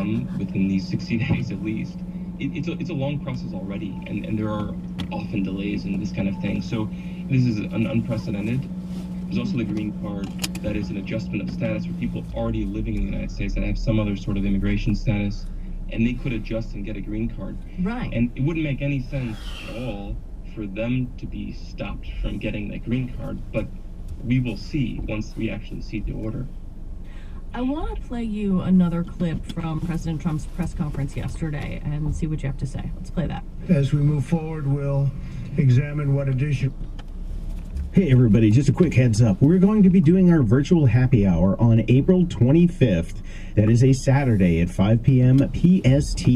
done within these 60 days at least. It's a long process already, and there are often delays in this kind of thing. So this is unprecedented. There's also the green card that is an adjustment of status for people already living in the United States that have some other sort of immigration status, and they could adjust and get a green card. Right. And it wouldn't make any sense at all for them to be stopped from getting that green card, but we will see once we actually see the order. I want to play you another clip from President Trump's press conference yesterday and see what you have to say. Let's play that. As we move forward, we'll examine what additional... Hey everybody, just a quick heads up. We're going to be doing our virtual happy hour on April 25th. That is a Saturday at 5 p.m. PST.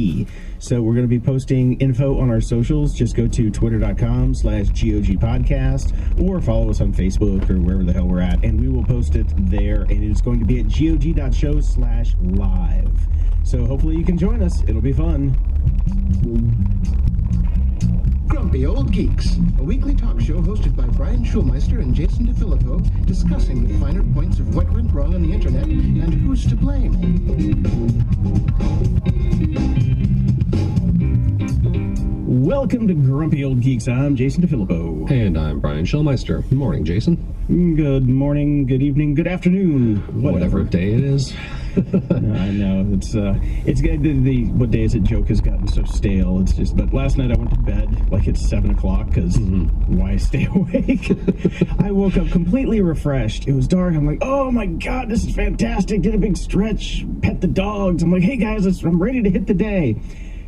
So we're going to be posting info on our socials. Just go to twitter.com/GOG podcast or follow us on Facebook or wherever the hell we're at, and we will post it there. And it's going to be at gog.show/live. So hopefully you can join us. It'll be fun. Grumpy Old Geeks, a weekly talk show hosted by Brian Schulmeister and Jason DeFilippo, discussing the finer points of what went wrong on the internet and who's to blame. Welcome to Grumpy Old Geeks. I'm Jason DeFilippo. And I'm Brian Schulmeister. Good morning, Jason. Good morning, good evening, good afternoon. Whatever day it is. I know it's good. The what day is it joke has gotten so stale. It's just, but last night I went to bed like it's 7 o'clock because why stay awake? I woke up completely refreshed. It was dark. I'm like, oh my god, this is fantastic. Did a big stretch, pet the dogs. I'm like, hey guys, I'm ready to hit the day.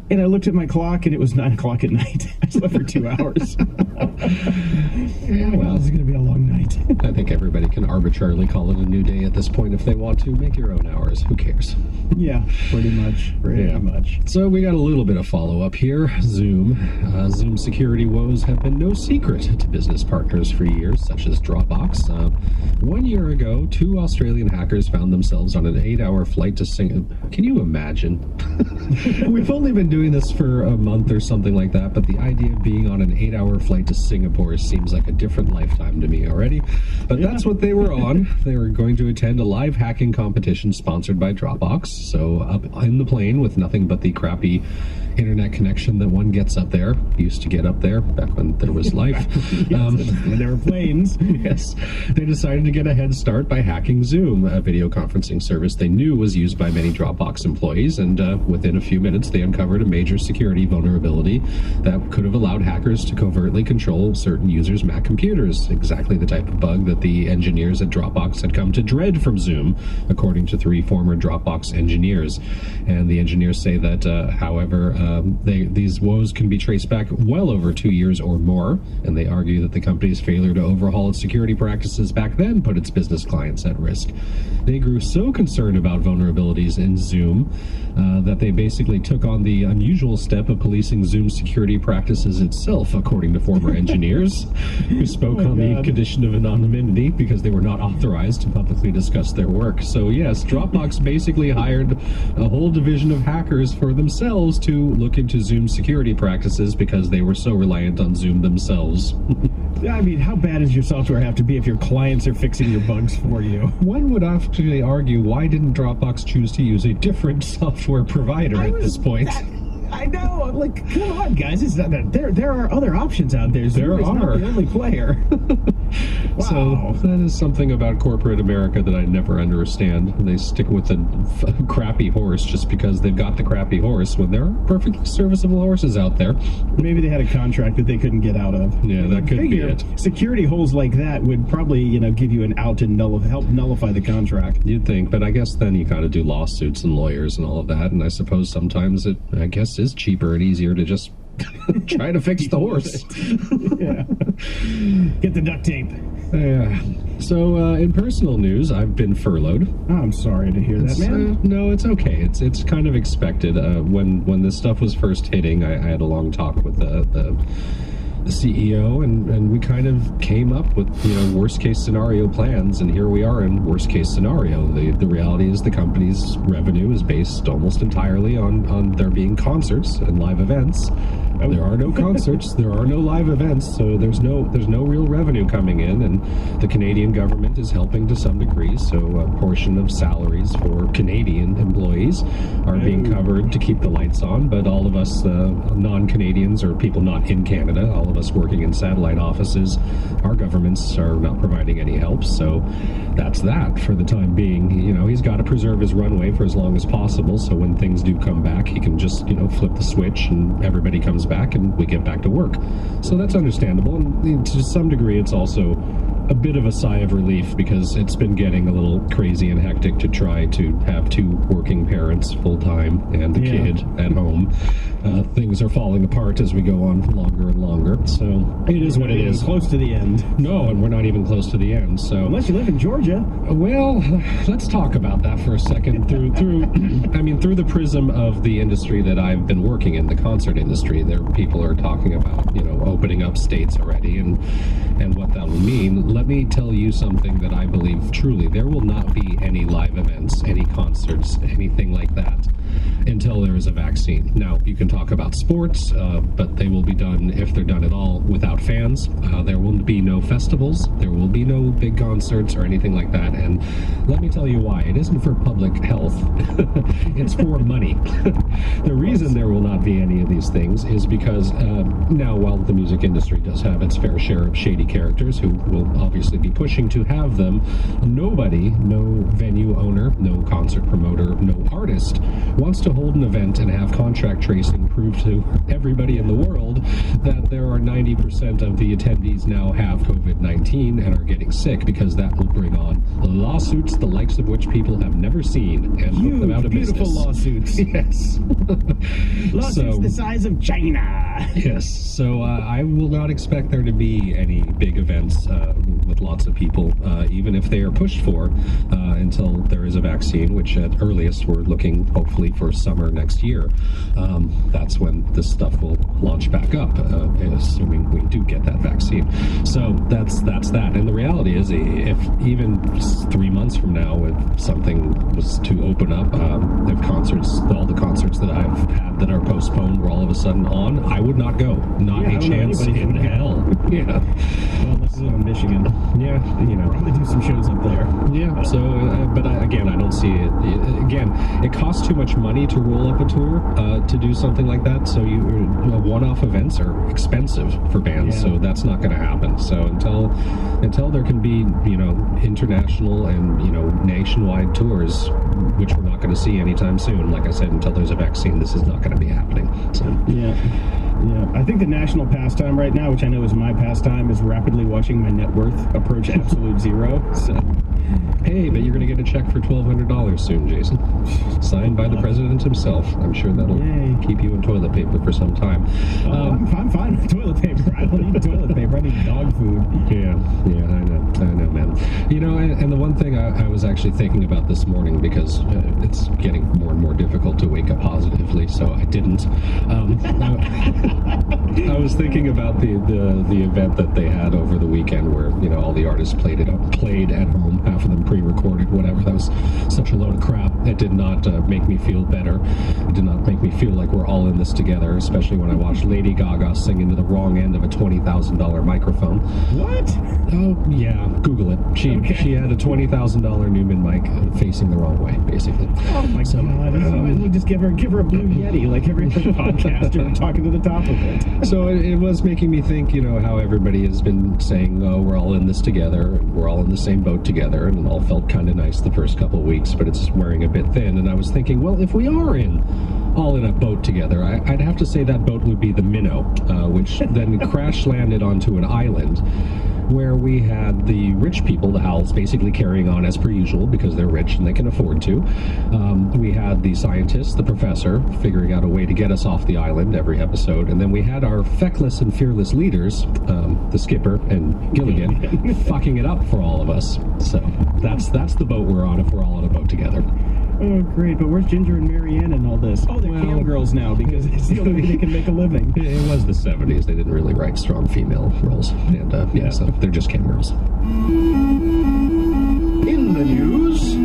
And I looked at my clock, and it was 9 o'clock at night. I slept for 2 hours. Well, this is going to be a long night. I think everybody can arbitrarily call it a new day at this point if they want to. Make your own hours. Who cares? Yeah, pretty much. Pretty much. So we got a little bit of follow-up here. Zoom. Zoom security woes have been no secret to business partners for years, such as Dropbox. 1 year ago, 2 Australian hackers found themselves on an 8-hour flight to Singapore. Can you imagine? We've only been doing this for a month or something like that, but the idea of being on an 8-hour flight to Singapore seems like a different lifetime to me already. But that's what they were on. They were going to attend a live hacking competition sponsored by Dropbox. So up in the plane with nothing but the crappy internet connection that one gets up there, used to get up there back when there was life. When there were planes. Yes. They decided to get a head start by hacking Zoom, a video conferencing service they knew was used by many Dropbox employees, and within a few minutes they uncovered a major security vulnerability that could have allowed hackers to covertly control certain users' Mac computers, exactly the type of bug that the engineers at Dropbox had come to dread from Zoom, according to 3 former Dropbox engineers. And the engineers say that, however, these woes can be traced back well over 2 years or more, and they argue that the company's failure to overhaul its security practices back then put its business clients at risk. They grew so concerned about vulnerabilities in Zoom that they basically took on the unusual step of policing Zoom security practices itself, according to former engineers who spoke on the condition of anonymity because they were not authorized to publicly discuss their work. So yes, Dropbox basically hired a whole division of hackers for themselves to look into Zoom security practices because they were so reliant on Zoom themselves. I mean, how bad does your software have to be if your clients are fixing your bugs for you? One would actually argue, why didn't Dropbox choose to use a different software provider at this point? I know. I'm like, come on, guys. It's not that there are other options out there. Zoom is not the only player. Wow. So that is something about corporate America that I never understand. They stick with the crappy horse just because they've got the crappy horse when there are perfectly serviceable horses out there. Maybe they had a contract that they couldn't get out of. Yeah, that could be it. Security holes like that would probably, give you an out and help nullify the contract. You'd think, but I guess then you kind of do lawsuits and lawyers and all of that, and I suppose sometimes it, is cheaper and easier to just try to fix the horse. Yeah. Get the duct tape. Yeah. So, in personal news, I've been furloughed. Oh, I'm sorry to hear that, man. No, it's okay. It's kind of expected. When this stuff was first hitting, I had a long talk with the CEO, and we kind of came up with, worst case scenario plans, and here we are in worst case scenario. The reality is the company's revenue is based almost entirely on there being concerts and live events, There are no concerts. There are no live events. So there's no real revenue coming in, and the Canadian government is helping to some degree. So a portion of salaries for Canadian employees are being covered to keep the lights on, but all of us non-Canadians or people not in Canada, all of us working in satellite offices, our governments are not providing any help. So that's that for the time being. You know, he's got to preserve his runway for as long as possible, so when things do come back, he can just, you know, flip the switch and everybody comes back and we get back to work. So that's understandable, and to some degree it's also a bit of a sigh of relief because it's been getting a little crazy and hectic to try to have two working parents full-time and the kid at home. Things are falling apart as we go on longer and longer, so it is what it is. Close to the end. No, and we're not even close to the end, so... Unless you live in Georgia. Well, let's talk about that for a second. Through the prism of the industry that I've been working in, the concert industry, there people are talking about, you know, opening up states already and what that will mean. Let me tell you something that I believe truly. There will not be any live events, any concerts, anything like that until there is a vaccine. Now, you can talk about sports, but they will be done, if they're done at all, without fans. There will be no festivals. There will be no big concerts or anything like that. And let me tell you why. It isn't for public health. It's for money. The reason there will not be any of these things is because now, while the music industry does have its fair share of shady characters who will obviously be pushing to have them, nobody, no venue owner, no concert promoter, no artist wants to hold an event and have contract tracing prove to everybody in the world that there are 90% of the attendees now have COVID-19 and are getting sick, because that will bring on lawsuits the likes of which people have never seen and put them out of beautiful business. lawsuits. Yes. Lawsuits the size of China. Yes. So I will not expect there to be any big events with lots of people, even if they are pushed for, until there is a vaccine, which at earliest we're looking hopefully for summer next year. That's when this stuff will launch back up, assuming we do get that vaccine. So that's that. And the reality is, if even 3 months from now, if something was to open up, if concerts, all the concerts that I've had that are postponed were all of a sudden on, I would not go. Not a chance in hell. Yeah. Well, this is in Michigan. Yeah. You know, probably do some shows up there. Yeah. So, but again, I don't see it. Again, it costs too much money to roll up a tour to do something like that. So one-off events are expensive for bands. So that's not going to happen. So until there can be, you know, international and, you know, nationwide tours, which we're not going to see anytime soon. Like I said, until there's a vaccine, this is not going to be happening. So yeah. I think the national pastime right now, which I know is my pastime, is rapidly watching my net worth approach absolute zero. So, hey, but you're going to get a check for $1,200 soon, Jason. Signed by the president himself. I'm sure that'll keep you in toilet paper for some time. I'm fine with toilet paper. I don't need toilet paper. I need dog food. Yeah, I know, man. You know, and the one thing I was actually thinking about this morning, because it's getting more and more difficult to wake up positively, so I didn't. I was thinking about the event that they had over the weekend, where, you know, all the artists played at home, half of them pre-recorded, whatever. That was such a load of crap. It did not make me feel better. It did not make me feel like we're all in this together, especially when I watched Lady Gaga sing into the wrong end of a $20,000 microphone. What? Oh, yeah. Google it. She had a $20,000 Newman mic facing the wrong way, basically. Oh my God! We'll just give her a blue Yeti like every other podcaster talking to the top of it. So it was making me think, you know, how everybody has been saying, oh, we're all in this together, we're all in the same boat together, and it all felt kind of nice the first couple of weeks, but it's wearing a bit thin. And I was thinking, well, if we are all in a boat together, I'd have to say that boat would be the Minnow, which then crash landed onto an island where we had the rich people, the Owls, basically carrying on as per usual because they're rich and they can afford to. We had the scientist, the professor, figuring out a way to get us off the island every episode. And then we had our feckless and fearless leaders, the skipper and Gilligan, fucking it up for all of us. So that's the boat we're on if we're all on a boat together. Oh, great. But where's Ginger and Marianne in all this? Oh, they're cam girls now because it's the only way they can make a living. It was the 70s. They didn't really write strong female roles. And, so they're just cam girls. In the news...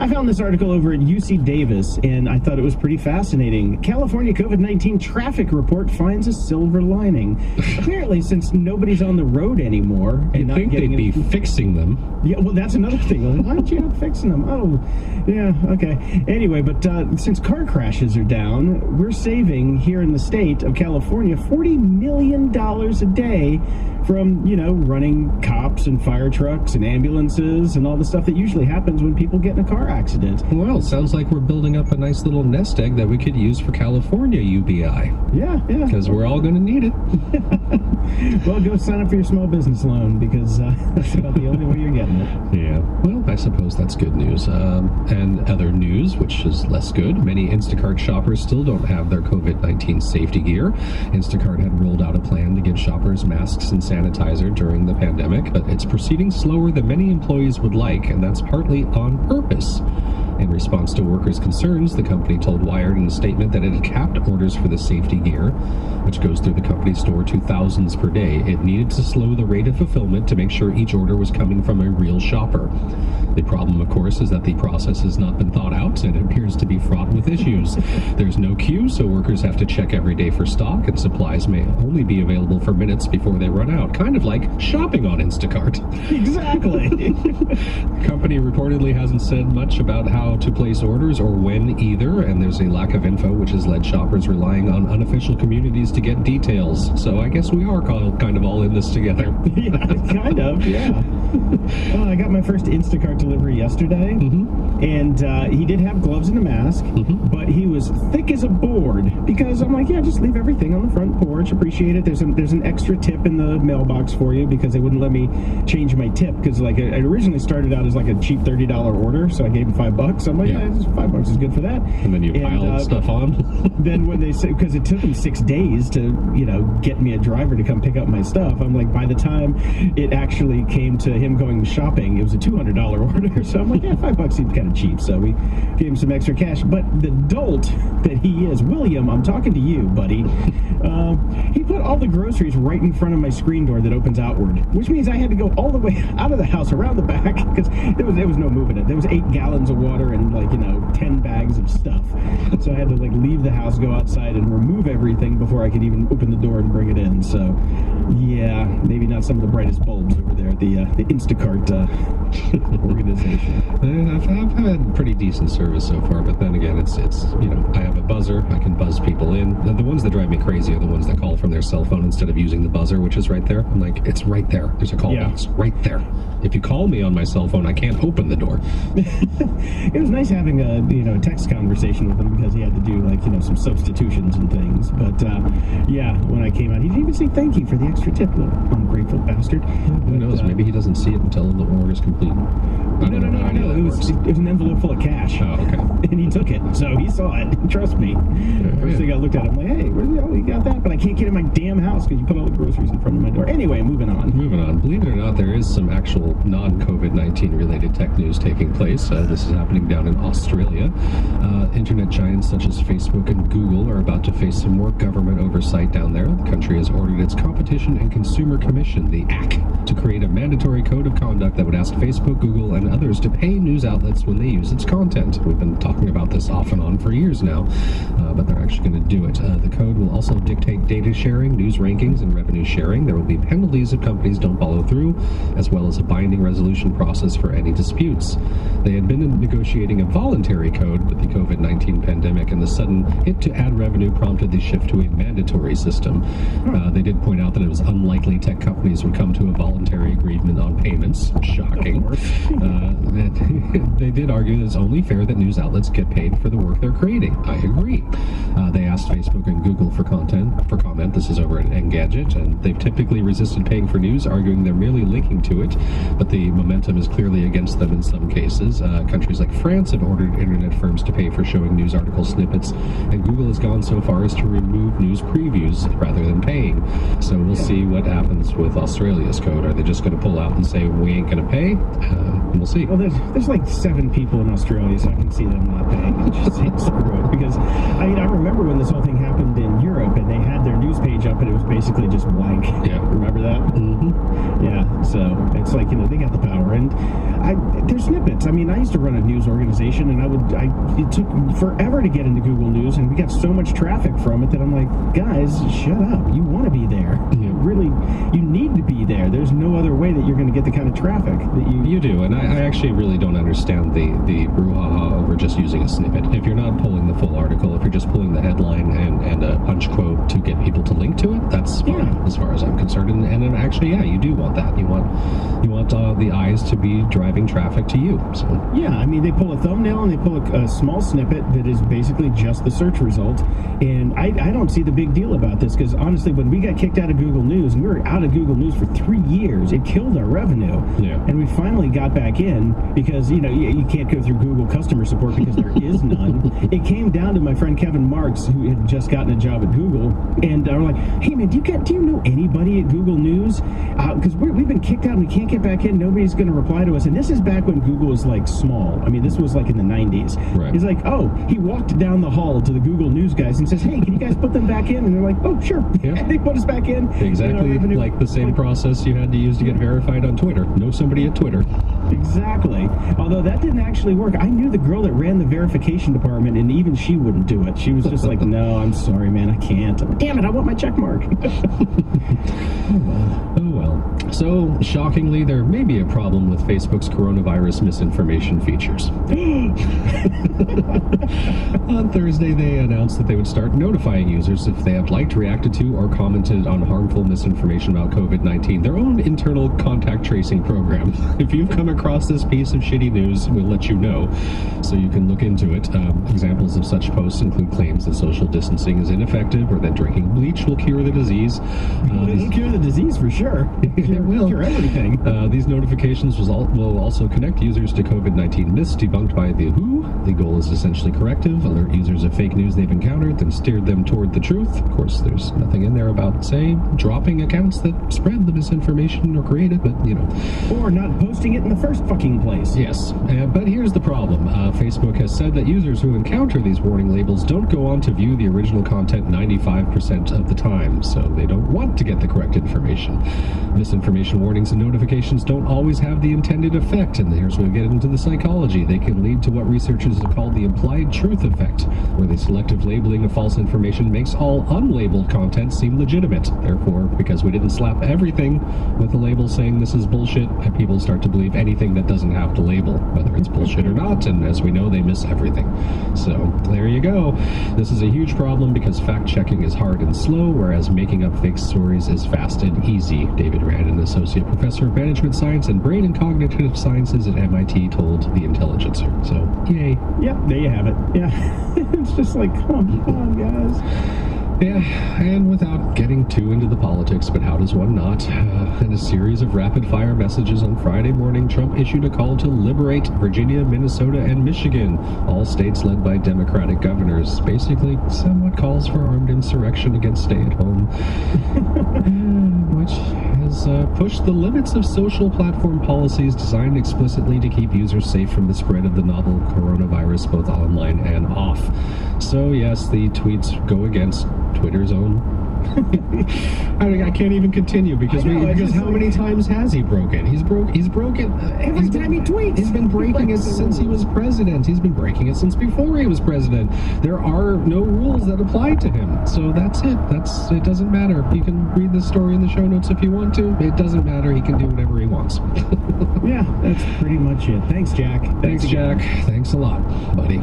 I found this article over at UC Davis, and I thought it was pretty fascinating. California COVID-19 traffic report finds a silver lining. Apparently, since nobody's on the road anymore, and I not think they'd getting be fixing them. Yeah, well, that's another thing. Like, why aren't you out fixing them? Oh, yeah, okay. Anyway, but since car crashes are down, we're saving here in the state of California $40 million a day from, running cops and fire trucks and ambulances and all the stuff that usually happens when people get in a car accident. Well, sounds like we're building up a nice little nest egg that we could use for California UBI. Yeah. Because we're all going to need it. Well, go sign up for your small business loan, because that's about the only way you're getting it. Yeah, well, I suppose that's good news. And other news, which is less good, many Instacart shoppers still don't have their COVID-19 safety gear. Instacart had rolled out a plan to give shoppers masks and sanitizer during the pandemic, but it's proceeding slower than many employees would like, and that's partly on purpose. In response to workers' concerns, the company told Wired in a statement that it had capped orders for the safety gear, which goes through the company's store to thousands per day. It needed to slow the rate of fulfillment to make sure each order was coming from a real shopper. The problem, of course, is that the process has not been thought out and it appears to be fraught with issues. There's no queue, so workers have to check every day for stock, and supplies may only be available for minutes before they run out. Kind of like shopping on Instacart. Exactly. The company reportedly hasn't said much about how to place orders or when either, and there's a lack of info, which has led shoppers relying on unofficial communities to get details. So I guess we are kind of all in this together. Yeah, kind of, yeah. Well, I got my first Instacart delivery yesterday, and he did have gloves and a mask, but he was thick as a board, because I'm like, yeah, just leave everything on the front porch, appreciate it. There's an extra tip in the mailbox for you, because they wouldn't let me change my tip, because like it originally started out as like a cheap $30 order, so I gave him $5. I'm like, yeah, $5 is good for that. And then you pile stuff on. Then when they say, because it took them 6 days to, get me a driver to come pick up my stuff, I'm like, by the time it actually came to him going shopping, it was a $200 order. So I'm like, yeah, $5 seems kind of cheap. So we gave him some extra cash. But the dolt that he is, William, I'm talking to you, buddy. He put all the groceries right in front of my screen door that opens outward, which means I had to go all the way out of the house around the back, because there was no moving it. There was 8 gallons of water and 10 bags of stuff. So I had to leave the house, go outside, and remove everything before I could even open the door and bring it in. So yeah, maybe not some of the brightest bulbs over there at the Instacart organization. I've had pretty decent service so far, but then again, it's I have a buzzer. I can buzz people in. The ones that drive me crazy are the ones that call from their cell phone instead of using the buzzer, which is right there. I'm like, it's right there. There's a call box right there. If you call me on my cell phone, I can't open the door. It was nice having a text conversation with him, because he had to do some substitutions and things. But yeah, when I came out, he didn't even say thank you for the extra tip. Little ungrateful bastard. Who knows? Maybe he doesn't see it until the order's complete. No. It was an envelope full of cash. Oh, okay. And he took it, so he saw it. Trust me. First thing I looked at, I'm like, hey, you got that? But I can't get in my damn house because you put all the groceries in front of my door. Anyway, moving on. Believe it or not, there is some actual non-COVID-19 related tech news taking place. This is happening down in Australia. Internet giants such as Facebook and Google are about to face some more government oversight down there. The country has ordered its Competition and Consumer Commission, the AC, to create a mandatory code of conduct that would ask Facebook, Google, and others to pay news outlets when they use its content. We've been talking about this off and on for years now, but they're actually going to do it. The code will also dictate data sharing, news rankings, and revenue sharing. There will be penalties if companies don't follow through, as well as a binding resolution process for any disputes. They had been negotiating a voluntary code, but the COVID-19 pandemic and the sudden hit to ad revenue prompted the shift to a mandatory system. They did point out that it was unlikely tech companies would come to a voluntary agreement on payments. Shocking. They did argue that it's only fair that news outlets get paid for the work they're creating. I agree. They asked Facebook and Google for comment. This is over at Engadget, and they've typically resisted paying for news, arguing they're merely linking to it, but the momentum is clearly against them in some cases. Countries like France have ordered internet firms to pay for showing news article snippets, and Google has gone so far as to remove news previews rather than paying. So we'll see what happens with Australia's code. Are they just going to pull out and say, we ain't going to pay? We'll see. Well, there's 7 people in Australia, so I can see them not paying. And just say screw it. Because, I remember when this whole thing happened in Europe, and they had their news page up, and it was basically just blank. Yeah. Remember that? Mm-hmm. Yeah, so it's like, they got the power, and they're snippets. I mean, I used to run a news organization, and it took forever to get into Google News, and we got so much traffic from it that I'm like, guys, shut up. You want to be there. Yeah. Really, you need to be there. There's no other way that you're going to get the kind of traffic that You do, and I actually really don't understand the brouhaha over just using a snippet. If you're not pulling the full article, if you're just pulling the headline and a punch quote to get people to link to it, that's fine as far as I'm concerned. And actually, yeah, you do want that. You want the eyes to be driving traffic to you. So Yeah, I mean, they pull a thumbnail and they pull a small snippet that is basically just the search result. And I don't see the big deal about this, because honestly, when we got kicked out of Google News, and we were out of Google News for 3 years, it killed our revenue. Yeah. And we finally got back in because, you can't go through Google customer support because there is none. It came down to my friend Kevin Marks, who had just gotten a job at Google. And we're like, hey, man, do you know anybody at Google News? Because we've been kicked out and we can't get back in. Nobody's going to reply to us. And this is back when Google was like small. I mean, this was like in the 90s. Right. He's like, he walked down the hall to the Google News guys and says, hey, can you guys put them back in? And they're like, oh, sure. Yeah. And they put us back in. exactly like the same process you had to use to get verified on Twitter. Know somebody at Twitter. Exactly. Although that didn't actually work. I knew the girl that ran the verification department, and even she wouldn't do it. She was just like, no, I'm sorry, man, I can't. Damn it, I want my check mark. Oh well. So, shockingly, there may be a problem with Facebook's coronavirus misinformation features. On Thursday, they announced that they would start notifying users if they have liked, reacted to, or commented on harmful misinformation about COVID-19, their own internal contact tracing program. If you've come across this piece of shitty news, we'll let you know, so you can look into it. Examples of such posts include claims that social distancing is ineffective, or that drinking bleach will cure the disease. It'll cure the disease for sure. It will. Cure everything. These notifications will also connect users to COVID-19 myths debunked by the WHO. The goal is essentially corrective, alert users of fake news they've encountered, then steer them toward the truth. Of course, there's nothing in there about, say, dropping accounts that spread the misinformation or create it, but, Or not posting it in the first fucking place. Yes, but here's the problem. Facebook has said that users who encounter these warning labels don't go on to view the original content 95% of the time, so they don't want to get the correct information. Misinformation warnings and notifications don't always have the intended effect, and here's where we get into the psychology. They can lead to what researchers have called the implied truth effect, where the selective labeling of false information makes all unlabeled content seem legitimate. Therefore, because we didn't slap everything with a label saying this is bullshit, people start to believe anything that doesn't have to label, whether it's bullshit or not, and as we know, they miss everything. So, there you go. This is a huge problem because fact-checking is hard and slow, whereas making up fake stories is fast and easy. David Rand, an associate professor of management science and brain and cognitive sciences at MIT, told The Intelligencer. So, yay. Yep, there you have it. Yeah. It's just like, come on, guys. Yeah, and without getting too into the politics, but how does one not? In a series of rapid-fire messages on Friday morning, Trump issued a call to liberate Virginia, Minnesota, and Michigan, all states led by Democratic governors. Basically, somewhat calls for armed insurrection against stay-at-home, which has pushed the limits of social platform policies designed explicitly to keep users safe from the spread of the novel coronavirus, both online and off. So, yes, the tweets go against Twitter's own. I can't even continue because how many times has he broken? He's broken Every time he tweets. He's been breaking it since he was president. He's been breaking it since before he was president. There are no rules that apply to him. So that's it. It doesn't matter. You can read the story in the show notes if you want to. It doesn't matter. He can do whatever he wants. Yeah, that's pretty much it. Thanks, Jack. Thanks, Jack. Thanks a lot, buddy.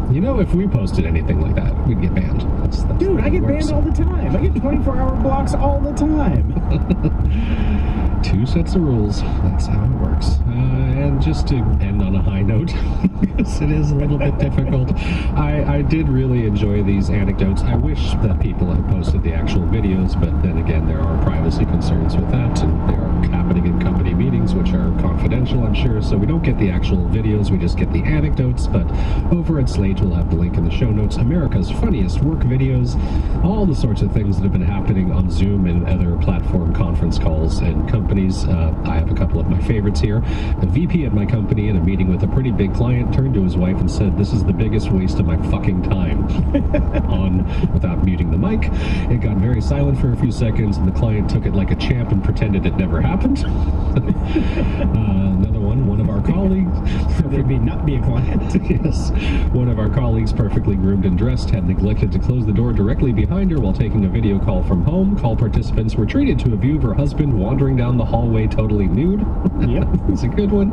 If we posted anything like that, we'd get banned. That's Dude, I get banned all the time. I get 24-hour blocks all the time. 2 sets of rules. That's how it works. And just to end on a high note, because it is a little bit difficult, I did really enjoy these anecdotes. I wish that people had posted the actual videos, but then again, there are privacy concerns with that, and they are happening in company meetings. things which are confidential, I'm sure, so we don't get the actual videos, we just get the anecdotes. But over at Slate, we'll have the link in the show notes. America's funniest work videos, all the sorts of things that have been happening on Zoom and other platform conference calls and companies. I have a couple of my favorites here. A VP at my company in a meeting with a pretty big client turned to his wife and said, "This is the biggest waste of my fucking time," on without muting the mic. It got very silent for a few seconds, and the client took it like a champ and pretended it never happened. Another one of our colleagues, not be a client. Yes, one of our colleagues, perfectly groomed and dressed, had neglected to close the door directly behind her while taking a video call from home. Call participants were treated to a view of her husband wandering down the hallway totally nude. Yep. It's a good one.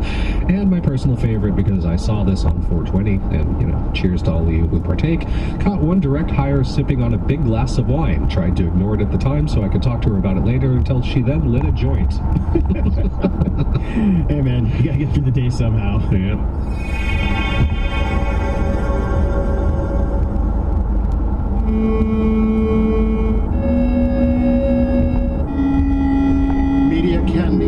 And my personal favorite, because I saw this on 420, and, cheers to all of you who partake, caught one direct hire sipping on a big glass of wine. Tried to ignore it at the time so I could talk to her about it later, until she then lit a joint. Hey, man, you gotta get through the day somehow. Yeah. Media candy.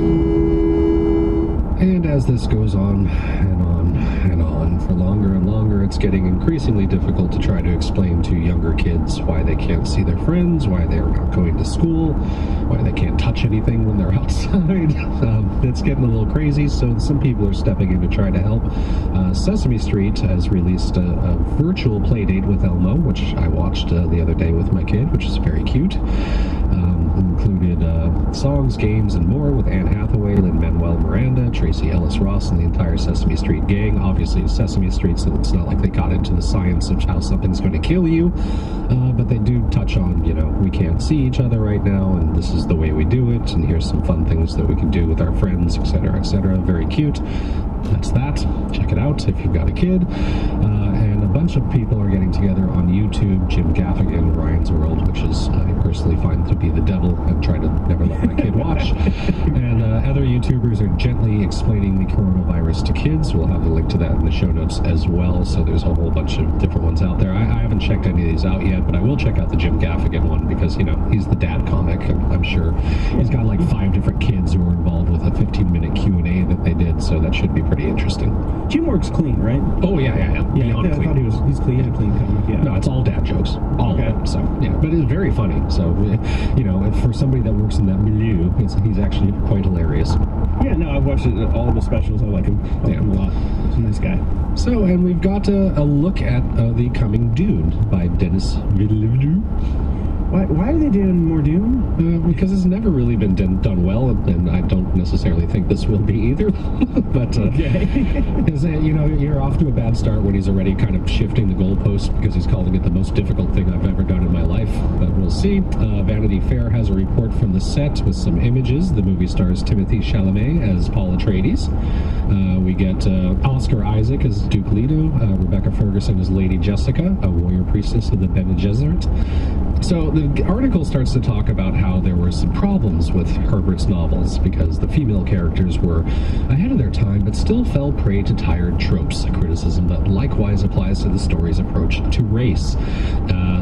And as this goes on and on and on for longer and longer, it's getting increasingly difficult to try to explain to younger kids why they can't see their friends, why they're not going to school, why they can't touch anything when they're outside. It's getting a little crazy, so some people are stepping in to try to help. Sesame Street has released a virtual play date with Elmo, which I watched the other day with my kid, which is very cute. Included songs, games, and more with Anne Hathaway, Lin-Manuel Miranda, Tracy Ellis Ross, and the entire Sesame Street gang. Obviously, it's Sesame Street, so it's not like they got into the science of how something's going to kill you, but they do touch on, we can't see each other right now, and this is the way we do it, and here's some fun things that we can do with our friends, etc., etc. Very cute. That's that. Check it out if you've got a kid. And a bunch of people are getting together on YouTube. Jim Gaffigan, Ryan's World, which is I personally find to be the devil and try to never let my kid watch. And other YouTubers are gently explaining the coronavirus to kids. We'll have a link to that in the show notes as well. So there's a whole bunch of different ones out there. I haven't checked any of these out yet, but I will check out the Jim Gaffigan one because, he's the dad comic. I'm sure he's got like 5 different kids who are involved with a 15-minute Q&A that they did. So that should be pretty interesting. Jim works clean, right? Oh, yeah. Beyond I thought he's clean. He's a clean comic, yeah. No, it's all dad jokes. All of them. So, yeah. But it's very funny. So, for somebody that works in that milieu, he's actually quite hilarious. Yeah, no, I've watched all of the specials. I like him. I like him a lot. He's a nice guy. So, and we've got a look at the coming Dune by Denis Villeneuve. Why are they doing more Dune? Because it's never really been done well, and I don't necessarily think this will be either. But you're off to a bad start when he's already kind of shifting the goalpost because he's calling it the most difficult thing I've ever done in my life. But we'll see. Vanity Fair has a report from the set with some images. The movie stars Timothée Chalamet as Paul Atreides. We get Oscar Isaac as Duke Leto, Rebecca Ferguson as Lady Jessica, a warrior priestess of the Bene Gesserit. So the article starts to talk about how there were some problems with Herbert's novels because the female characters were ahead of their time but still fell prey to tired tropes, a criticism that likewise applies to the story's approach to race.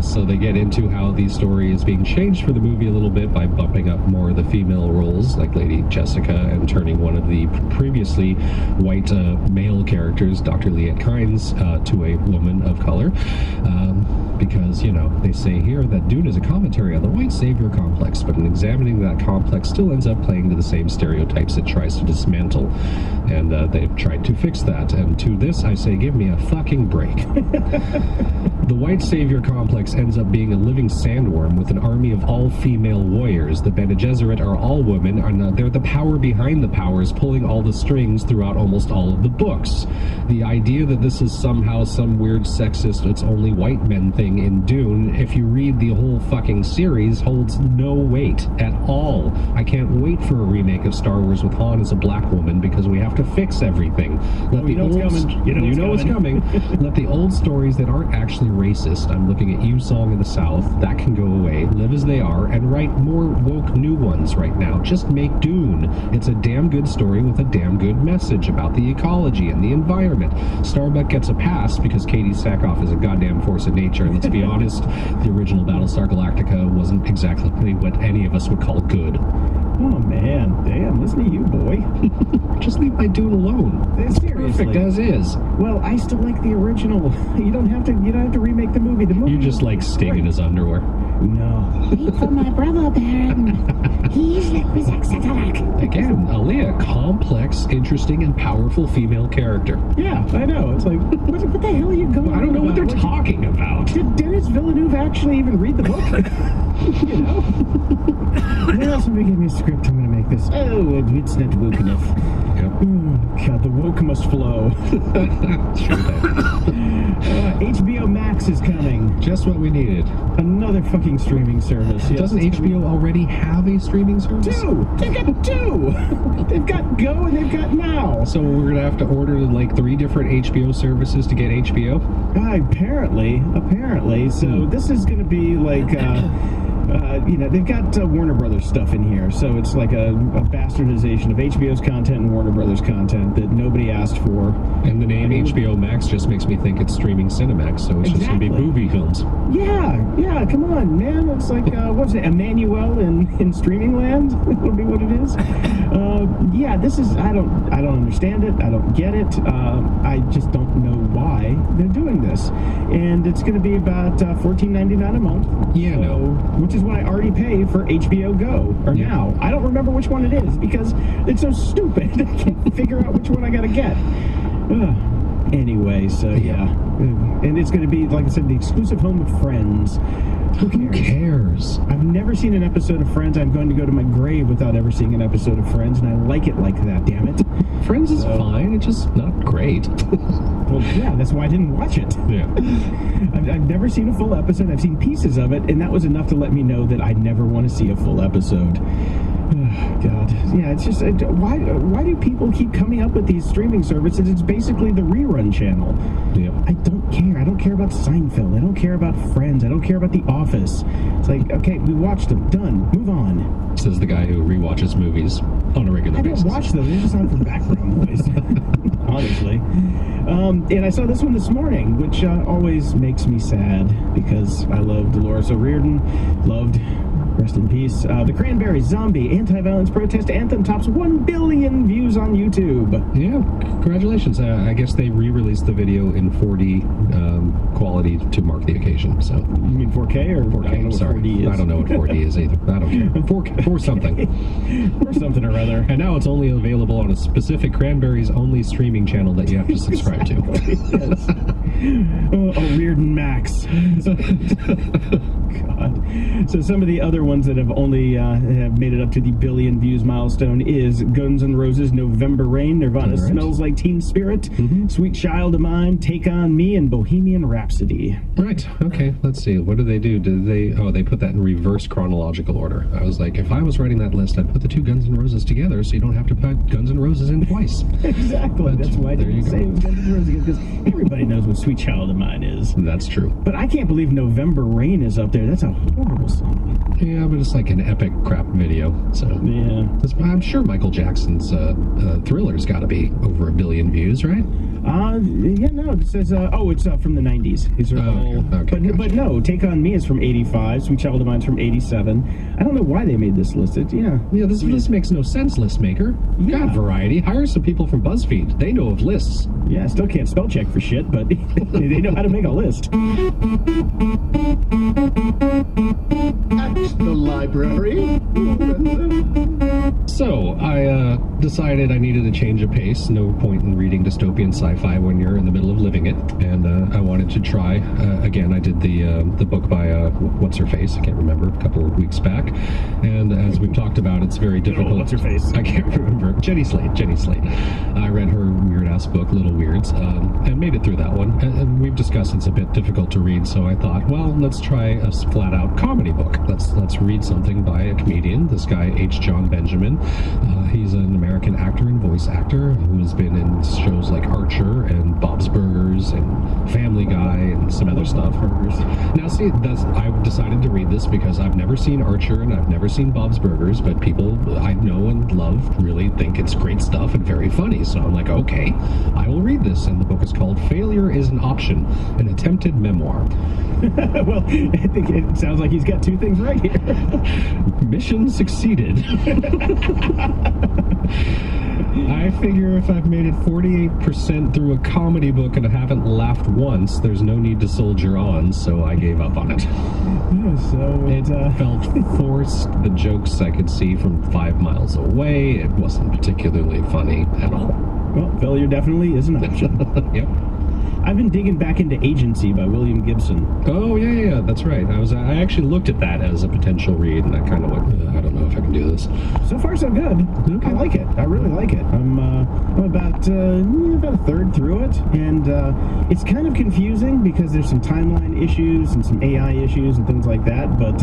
So they get into how the story is being changed for the movie a little bit by bumping up more of the female roles like Lady Jessica and turning one of the previously white male characters, Dr. Liet Kynes, to a woman of color. Because, they say here that Dune is a commentary on the white savior complex, but in examining that complex still ends up playing to the same stereotypes it tries to dismantle. And they've tried to fix that. And to this, I say, give me a fucking break. The white savior complex ends up being a living sandworm with an army of all-female warriors. The Bene Gesserit are all women, and they're the power behind the powers, pulling all the strings throughout almost all of the books. The idea that this is somehow some weird sexist, it's only white men thing in Dune, if you read the whole fucking series, holds no weight at all. I can't wait for a remake of Star Wars with Han as a black woman because we have to fix everything. Let You know it's coming. Let the old stories that aren't actually racist, I'm looking at you, Song in the South, that can go away, live as they are, and write more woke new ones right now. Just make Dune. It's a damn good story with a damn good message about the ecology and the environment. Starbuck gets a pass because Katie Sackhoff is a goddamn force of nature, and let's be honest, the original Battlestar Galactica wasn't exactly what any of us would call good. Oh man, damn! Listen to you, boy. Just leave my dude alone. It's Seriously. perfect as is. Well, I still like the original. You don't have to remake the movie. The movie. You just like Sting in his underwear. No. Wait for my brother, Baron. He's eccentric. Again, Aaliyah, complex, interesting, and powerful female character. Yeah, I know. It's like, what the hell are you going? I don't know what they're about? talking about. Did Dennis Villeneuve actually even read the book? You know? Where else would we give me a script? I'm going to make this. Oh, it's not woke enough. Yep. Oh, God, the woke must flow. Sure thing. HBO Max is coming. Just what we needed. Another fucking streaming service. Yes, Doesn't it's HBO already have a streaming service? two? They've got two. They've got Go and they've got Now. So we're gonna have to order like 3 different HBO services to get HBO? Apparently. So this is going to be like, they've got Warner Brothers stuff in here. So it's like a bastardization of HBO's content and Warner Brothers content that nobody asked for. And the name HBO Max just makes me think it's streaming Cinemax, so it's just gonna be Exactly. movie films. Yeah, come on, man. It's like, what's it, Emmanuel in Streaming Land? That'll be what it is. This is, I don't understand it. I don't get it. I just don't know why they're doing this. And it's going to be about $14.99 a month. Yeah, no. Which is what I already pay for HBO Go, or Yeah. Now. I don't remember which one it is, because it's so stupid. I can't figure out which one I got to get. Anyway, so yeah. And it's going to be, like I said, the exclusive home of Friends. Who cares? I've never seen an episode of Friends. I'm going to go to my grave without ever seeing an episode of Friends, and I like it like that, damn it. Friends is fine, it's just not great. Well, yeah, that's why I didn't watch it. Yeah. I've never seen a full episode. I've seen pieces of it, and that was enough to let me know that I never want to see a full episode. God. Yeah, it's just, why do people keep coming up with these streaming services? It's basically the rerun channel. Yeah. I don't care. I don't care about Seinfeld. I don't care about Friends. I don't care about The Office. It's like, okay, we watched them. Done. Move on. Says the guy who rewatches movies on a regular I basis. don't watch them. They're just on for background noise. Honestly. And I saw this one this morning, which always makes me sad because I love Dolores O'Riordan. Rest in peace. The Cranberries Zombie Anti-Violence Protest Anthem tops 1 billion views on YouTube. Yeah, congratulations. I guess they re-released the video in 4D quality to mark the occasion. So You mean 4K or 4K? I don't know what Sorry, 4D is. I don't know what 4D is either. I don't care. 4K, for something. Or something or other. And now it's only available on a specific Cranberries only streaming channel that you have to subscribe to. Yes. O'Riordan Max. God. So some of the other ones that have only have made it up to the billion views milestone is Guns N' Roses' November Rain, Nirvana All right. Smells Like Teen Spirit, Sweet Child of Mine, Take On Me, and Bohemian Rhapsody. Right. Okay. Let's see. What do? Did they? Oh, they put that in reverse chronological order. I was like, if I was writing that list, I'd put the 2 Guns N' Roses together, so you don't have to put Guns N' Roses in twice. Exactly. But That's why I there you didn't say go. it was Guns N' Roses again, because everybody knows what Sweet Child of Mine is. That's true. But I can't believe November Rain is up there. That's a horrible song. Yeah, but it's like an epic crap video. So Yeah. I'm sure Michael Jackson's Thriller's got to be over 1 billion views, right? It says, it's from the 90s. These are all, okay, gotcha. but no, Take On Me is from 85, Sweet Child of Mine's from 87. I don't know why they made this list. Yeah, this makes no sense, list maker. Yeah. God, Variety, hire some people from BuzzFeed. They know of lists. Yeah, I still can't spell check for shit, but they know how to make a list. At the library. So, I decided I needed a change of pace. No point in reading dystopian sci-fi when you're in the middle of living it. And I wanted to try, again, I did the book by, what's-her-face, I can't remember, a couple of weeks back. And as we've talked about, it's very difficult. what's-her-face? I can't remember. Jenny Slate. I read her weird-ass book, Little Weirds, and made it through that one. And we've discussed it's a bit difficult to read, so I thought, well, let's try a flat-out comedy book. Let's read something by a comedian, this guy H. John Benjamin. He's an American actor and voice actor who has been in shows like Archer and Bob's Burgers and Family Guy and some other stuff. Now, see, I decided to read this because I've never seen Archer and I've never seen Bob's Burgers, but people I know and love really think it's great stuff and very funny. So I'm like, okay, I will read this. And the book is called Failure is an Option, an Attempted Memoir. Well, I think it sounds like he's got two things right here. Mission succeeded. I figure if I've made it 48% through a comedy book and I haven't laughed once, there's no need to soldier on, so I gave up on it. Yeah, so It felt forced. The jokes I could see from 5 miles away. It wasn't particularly funny at all. well, failure definitely is an option. Yep. I've been digging back into Agency by William Gibson. Oh, yeah, that's right. I actually looked at that as a potential read, and I kind of went, I don't know if I can do this. So far, so good. Okay. I like it. I really like it. I'm about a third through it, and it's kind of confusing because there's some timeline issues and some AI issues and things like that. But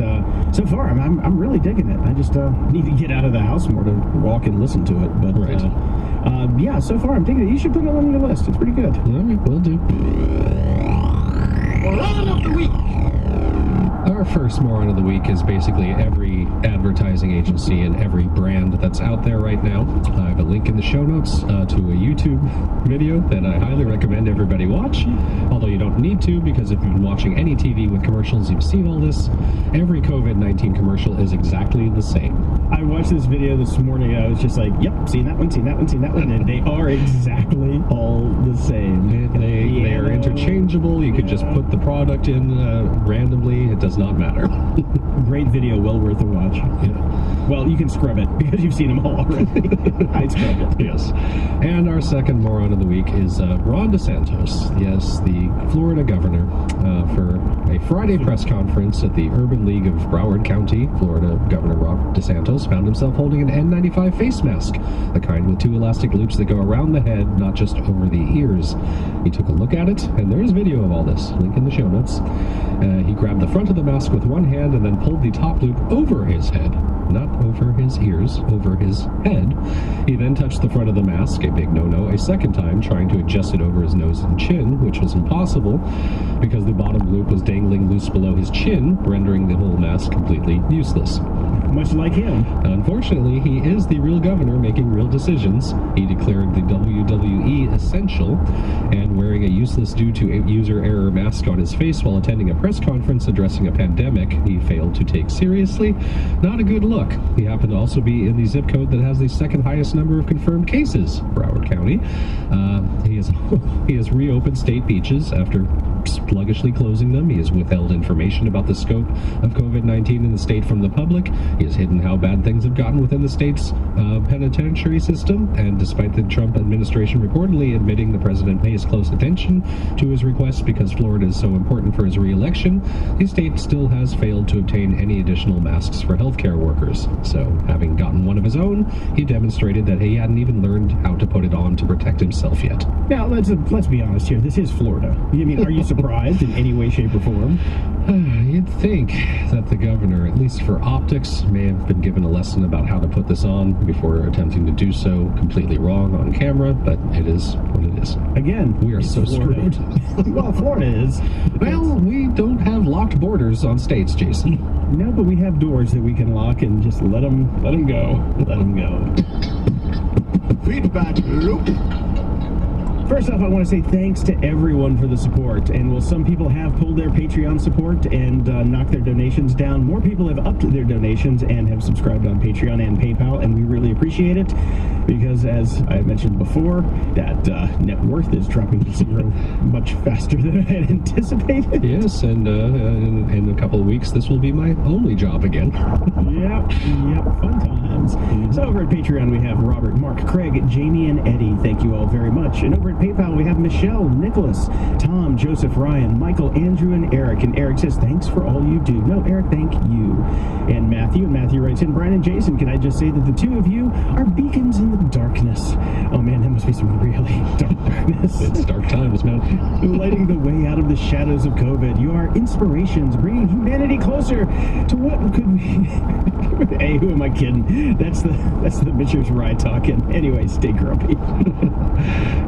so far, I'm really digging it. I just need to get out of the house more to walk and listen to it. But Right. yeah, so far I'm digging it. You should put it on your list. It's pretty good. All right, will do. Moron of the week. Our first moron of the week is basically every advertising agency and every brand that's out there right now. I have a link in the show notes to a YouTube video that I highly recommend everybody watch, although you don't need to, because if you've been watching any TV with commercials, you've seen all this. Every COVID-19 commercial is exactly the same. I watched this video this morning. I was just like, yep, seen that one, and they are exactly all the same. They are interchangeable. You could just put the product in randomly. It does not matter. Great video, well worth a watch. Yeah. Well, you can scrub it because you've seen them all already. I scrubbed it. Yes. And our second moron of the week is Ron DeSantis. Yes, the Florida governor, for a Friday press conference at the Urban League of Broward County. Florida Governor Ron DeSantis found himself holding an N95 face mask, the kind with two elastic loops that go around the head, not just over the ears. He took a look at it, and there's video of all this. Link in the show notes. He grabbed the front of the mask with one hand and then pulled the top loop over his head. Not over his ears, over his head. He then touched the front of the mask, a big no-no, a second time, trying to adjust it over his nose and chin, which was impossible because the bottom loop was dangling loose below his chin, rendering the whole mask completely useless. Much like him. Unfortunately, he is the real governor making real decisions. He declared the WWE essential, and wearing a useless due to user error mask on his face while attending a press conference addressing a pandemic he failed to take seriously. Not a good look. He happened to also be in the zip code that has the second highest number of confirmed cases, Broward County. He has reopened state beaches after sluggishly closing them. He has withheld information about the scope of COVID-19 in the state from the public. He has hidden how bad things have gotten within the state's penitentiary system. And despite the Trump administration reportedly admitting the president pays close attention to his requests because Florida is so important for his re-election, the state still has failed to obtain any additional masks for healthcare workers. So, having gotten one of his own, he demonstrated that he hadn't even learned how to put it on to protect himself yet. Now, let's be honest here. This is Florida. I mean, are you surprised in any way, shape, or form? You'd think that the governor, at least for optics, may have been given a lesson about how to put this on before attempting to do so completely wrong on camera, but it is what it is. Again, We are it's so Florida. screwed. Well, Florida is. Well, we don't have locked borders on states, Jason. No, but we have doors that we can lock and just let them go. Let them go. Feedback loop. First off, I want to say thanks to everyone for the support. And while some people have pulled their Patreon support and knocked their donations down, more people have upped their donations and have subscribed on Patreon and PayPal, and we really appreciate it because, as I mentioned before, that net worth is dropping to zero much faster than I had anticipated. Yes, and in a couple of weeks, this will be my only job again. Yep, fun times. So over at Patreon, we have Robert, Mark, Craig, Jamie, and Eddie. Thank you all very much. And over at PayPal, we have Michelle, Nicholas, Tom, Joseph, Ryan, Michael, Andrew, and Eric. And Eric says, thanks for all you do. No, Eric, thank you. And Matthew writes in, Brian and Jason, can I just say that the two of you are beacons in the darkness? Oh man, that must be some really dark darkness. It's dark times, man. Lighting the way out of the shadows of COVID. You are inspirations, bringing humanity closer to what could be. Hey, who am I kidding? That's the Mitchers Rye talking. Anyway, stay grumpy.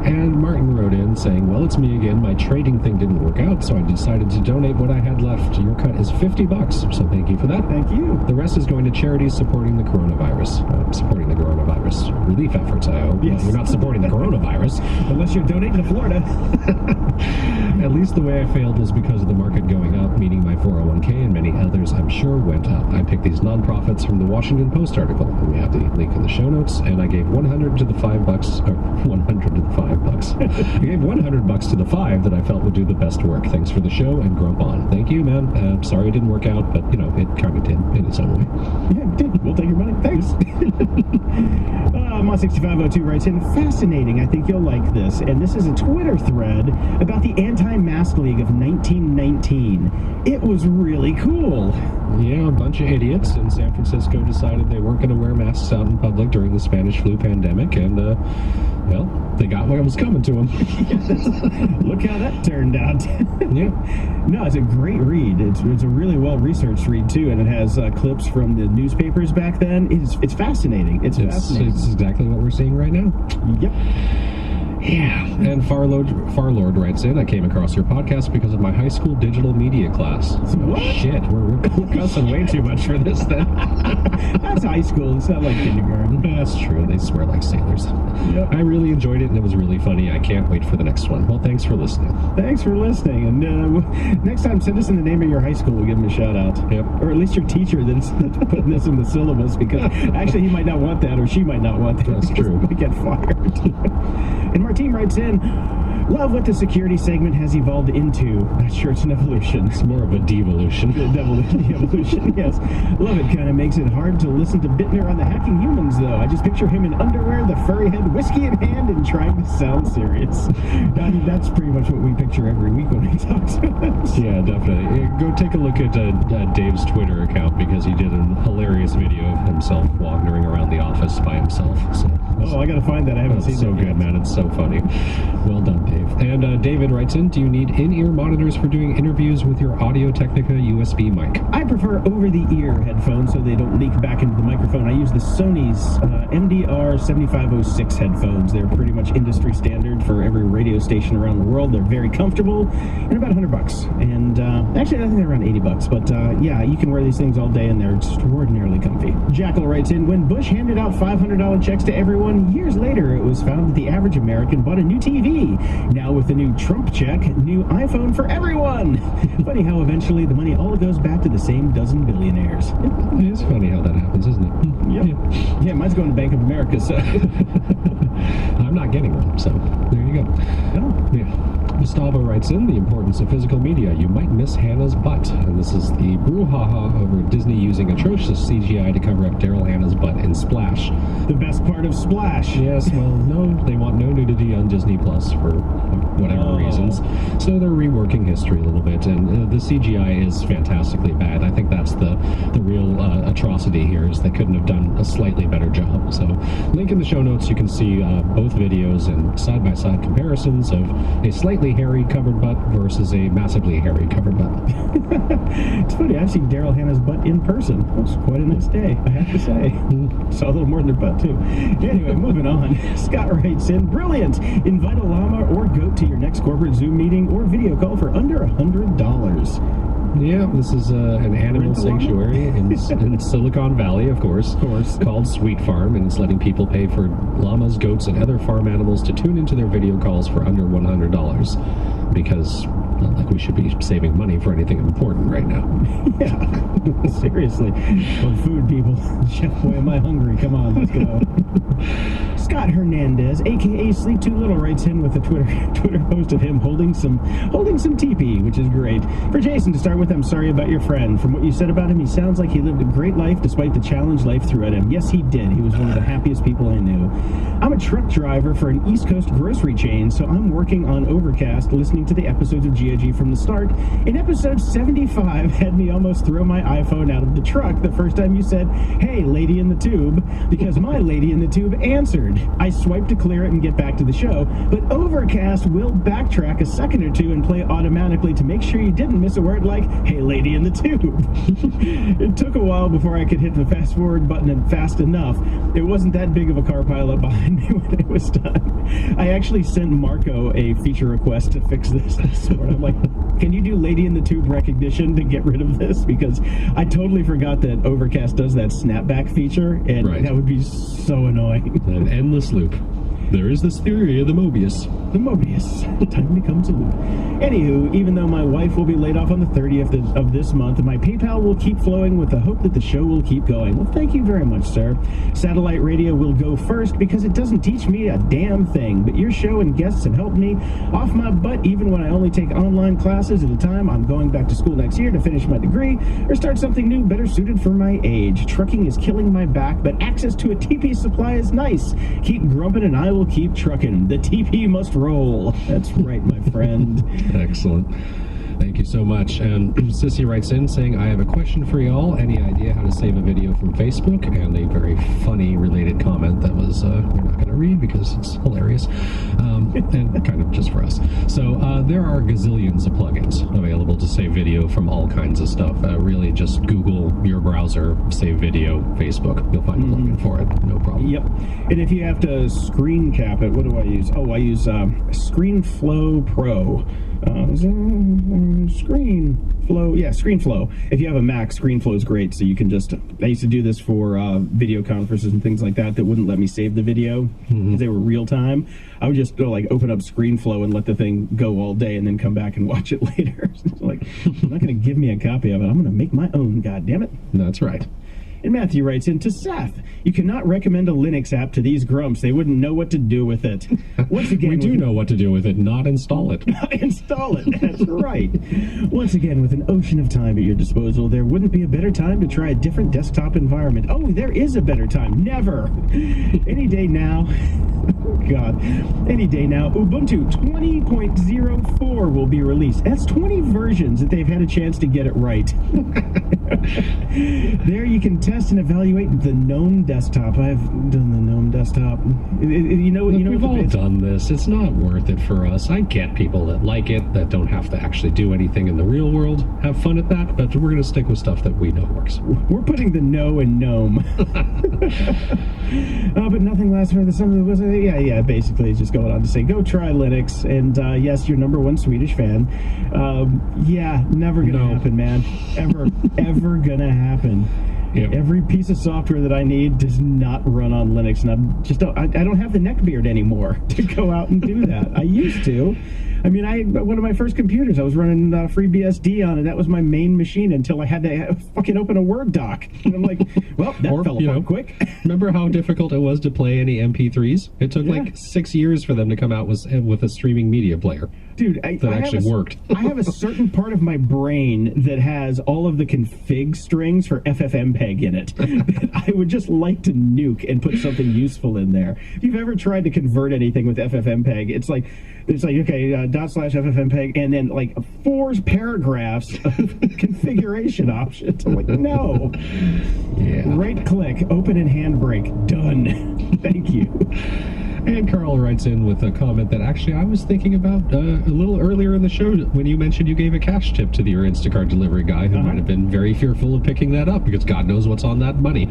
And Martin wrote in saying, well, it's me again. My trading thing didn't work out, so I decided to donate what I had left. Your cut is $50, so thank you for that. Thank you. The rest is going to charities supporting the coronavirus relief efforts, I hope. Yes. You're not supporting the coronavirus. Unless you're donating to Florida. At least the way I failed was because of the market going up, meaning my 401k and many others, I'm sure, went up. I picked these nonprofits from the Washington Post article, and we have the link in the show notes, and I gave 100 to the $5, or 100 to the $5. I gave $100 to the 5 that I felt would do the best work. Thanks for the show, and grump on. Thank you, man. Sorry it didn't work out, but, it kind of did in its own way. Yeah, it did. We'll take your money. Thanks. Mod6502 writes in, fascinating. I think you'll like this. And this is a Twitter thread about the Anti-Mask League of 1919. It was really cool. Yeah, a bunch of idiots in San Francisco decided they weren't going to wear masks out in public during the Spanish flu pandemic, and, well, they got what was coming to them. Look how that turned out. Yeah. No, it's a great read. It's a really well-researched read, too, and it has clips from the newspapers back then. It's fascinating. It's fascinating. It's exactly what we're seeing right now. Yep. Yeah, and Farlord writes in, I came across your podcast because of my high school digital media class. What? Oh, shit, we're cussing way too much for this then. That's high school. It's not like kindergarten. That's true. They swear like sailors. Yep. I really enjoyed it, and it was really funny. I can't wait for the next one. Well, thanks for listening. Thanks for listening. And next time, send us in the name of your high school. We'll give them a shout-out. Yep. Or at least your teacher that's putting this in the syllabus, because actually he might not want that, or she might not want that. That's true. We get fired. And Martine writes in, love what the security segment has evolved into. Not sure it's an evolution. It's more of a devolution. The evolution, yes. Love it. Kind of makes it hard to listen to Bittner on the Hacking Humans, though. I just picture him in underwear, the furry head, whiskey in hand, and trying to sound serious. That's pretty much what we picture every week when we talk to him. Yeah, definitely. Go take a look at Dave's Twitter account, because he did a hilarious video of himself wandering around the office by himself. So, I got to find that. I haven't seen so that good, yet. man. It's so funny. Well done, Dave. And David writes in, do you need in-ear monitors for doing interviews with your Audio-Technica USB mic? I prefer over-the-ear headphones so they don't leak back into the microphone. I use the Sony's MDR 7506 headphones. They're pretty much industry standard for every radio station around the world. They're very comfortable and about $100. And actually, I think they're around $80. But yeah, you can wear these things all day and they're extraordinarily comfy. Jackal writes in, when Bush handed out $500 checks to everyone, years later it was found that the average American bought a new TV. Now with the new Trump check, new iPhone for everyone. Funny how eventually the money all goes back to the same dozen billionaires. It is funny how that happens, isn't it? Yep. Yeah, mine's going to Bank of America, so. I'm not getting one, so there you go. Oh. Yeah. Gustavo writes in, the importance of physical media. You might miss Hannah's butt. And this is the brouhaha over Disney using atrocious CGI to cover up Daryl Hannah's butt in Splash. The best part of Splash. Yes, well, no, they want no nudity on Disney Plus for whatever reasons. So they're reworking history a little bit, and the CGI is fantastically bad. I think that's the real atrocity here, is they couldn't have done a slightly better job. So link in the show notes, you can see both videos and side-by-side comparisons of a slightly hairy covered butt versus a massively hairy covered butt. It's funny, I've seen Daryl Hannah's butt in person. It was quite a nice day, I have to say. Saw a little more than her butt, too. Anyway, moving on. Scott writes in, brilliant! Invite a llama or goat to your next corporate Zoom meeting or video call for under $100. Yeah, this is an animal sanctuary in Silicon Valley, of course, called Sweet Farm, and it's letting people pay for llamas, goats, and other farm animals to tune into their video calls for under $100, because not like we should be saving money for anything important right now. Yeah, seriously. Well, food, people. Chef, boy, am I hungry. Come on, let's go. Scott Hernandez, aka Sleep Too Little, writes in with a Twitter post of him holding some teepee, which is great. For Jason, to start with, I'm sorry about your friend. From what you said about him, he sounds like he lived a great life despite the challenge life threw at him. Yes, he did. He was one of the happiest people I knew. I'm a truck driver for an East Coast grocery chain, so I'm working on Overcast listening to the episodes of GOG from the start, in episode 75 had me almost throw my iPhone out of the truck the first time you said, "Hey, lady in the tube," because my lady in the tube answered. I swiped to clear it and get back to the show, but Overcast will backtrack a second or two and play automatically to make sure you didn't miss a word like, "Hey, lady in the tube." It took a while before I could hit the fast forward button and fast enough. It wasn't that big of a car pileup behind me when it was done. I actually sent Marco a feature request to fix this morning. I'm like, can you do lady in the tube recognition to get rid of this? Because I totally forgot that Overcast does that snapback feature, and that would be so annoying. An endless loop. There is this theory of the Mobius. The Mobius. Time becomes a loop. Anywho, even though my wife will be laid off on the 30th of this month, my PayPal will keep flowing with the hope that the show will keep going. Well, thank you very much, sir. Satellite radio will go first because it doesn't teach me a damn thing, but your show and guests have helped me off my butt even when I only take online classes at a time. I'm going back to school next year to finish my degree or start something new better suited for my age. Trucking is killing my back, but access to a TP supply is nice. Keep grumping and I will keep trucking. The TP must roll. That's right, my friend. Excellent. Thank you so much. And Sissy writes in saying, I have a question for y'all. Any idea how to save a video from Facebook? And a very funny related comment that was, we're not going to read because it's hilarious. And kind of just for us. So there are gazillions of plugins available to save video from all kinds of stuff. Really just Google your browser, save video, Facebook. You'll find a plugin for it. No problem. Yep. And if you have to screen cap it, what do I use? Oh, I use ScreenFlow Pro. ScreenFlow. Yeah, ScreenFlow. If you have a Mac, ScreenFlow is great. So you can just, I used to do this for video conferences and things like that wouldn't let me save the video because they were real time. I would just go like open up ScreenFlow and let the thing go all day and then come back and watch it later. Like, you're not going to give me a copy of it. I'm going to make my own, God damn it. That's right. And Matthew writes in, to Seth, you cannot recommend a Linux app to these grumps. They wouldn't know what to do with it. Once again, we do know what to do with it, not install it. Not install it, that's right. Once again, with an ocean of time at your disposal, there wouldn't be a better time to try a different desktop environment. Oh, there is a better time. Never. Any day now. God. Any day now, Ubuntu 20.04 will be released. That's 20 versions that they've had a chance to get it right. There you can test and evaluate the GNOME desktop. I've done the GNOME desktop. We've all done this. It's not worth it for us. I get people that like it, that don't have to actually do anything in the real world, have fun at that, but we're going to stick with stuff that we know works. We're putting the no in GNOME. But nothing lasts for the summer. Yeah, basically it's just going on to say, go try Linux, and yes, your #1 Swedish fan. Yeah, never gonna happen, man. Ever gonna happen. Yep. Every piece of software that I need does not run on Linux, and I don't have the neckbeard anymore to go out and do that. I used to. I mean, one of my first computers, I was running FreeBSD on it. That was my main machine until I had to fucking open a Word doc. And I'm like, well, that fell apart quick. Remember how difficult it was to play any MP3s? It took like 6 years for them to come out with a streaming media player. Dude, that actually worked. I have a certain part of my brain that has all of the config strings for FFmpeg in it that I would just like to nuke and put something useful in there. If you've ever tried to convert anything with FFmpeg, it's like okay, /FFmpeg, and then like 4 paragraphs of configuration options. I'm like, no. Yeah. Right click, open in handbrake, done. Thank you. And Carl writes in with a comment that actually I was thinking about a little earlier in the show when you mentioned you gave a cash tip to your Instacart delivery guy who might have been very fearful of picking that up because God knows what's on that money.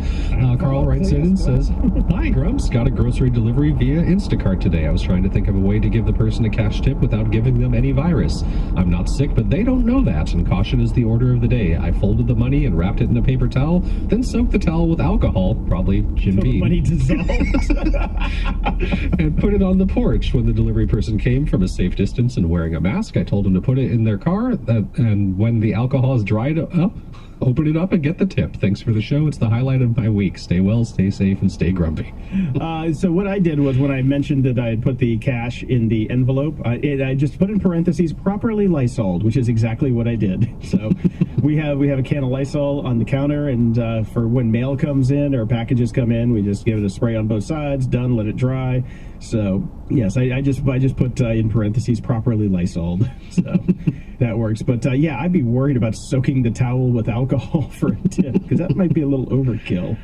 Carl writes in and says, hi, Grumps. Got a grocery delivery via Instacart today. I was trying to think of a way to give the person a cash tip without giving them any virus. I'm not sick, but they don't know that, and caution is the order of the day. I folded the money and wrapped it in a paper towel, then soaked the towel with alcohol, probably Jim Beam. The money dissolved. And put it on the porch. When the delivery person came from a safe distance and wearing a mask, I told him to put it in their car, and when the alcohol is dried up, open it up and get the tip. Thanks for the show. It's the highlight of my week. Stay well, stay safe, and stay grumpy. So what I did was when I mentioned that I had put the cash in the envelope, I just put in parentheses, properly Lysoled, which is exactly what I did. So we have a can of Lysol on the counter, and for when mail comes in or packages come in, we just give it a spray on both sides, done, let it dry. So yes, I just put in parentheses properly Lysoled. So that works. But yeah, I'd be worried about soaking the towel with alcohol for a tip because that might be a little overkill.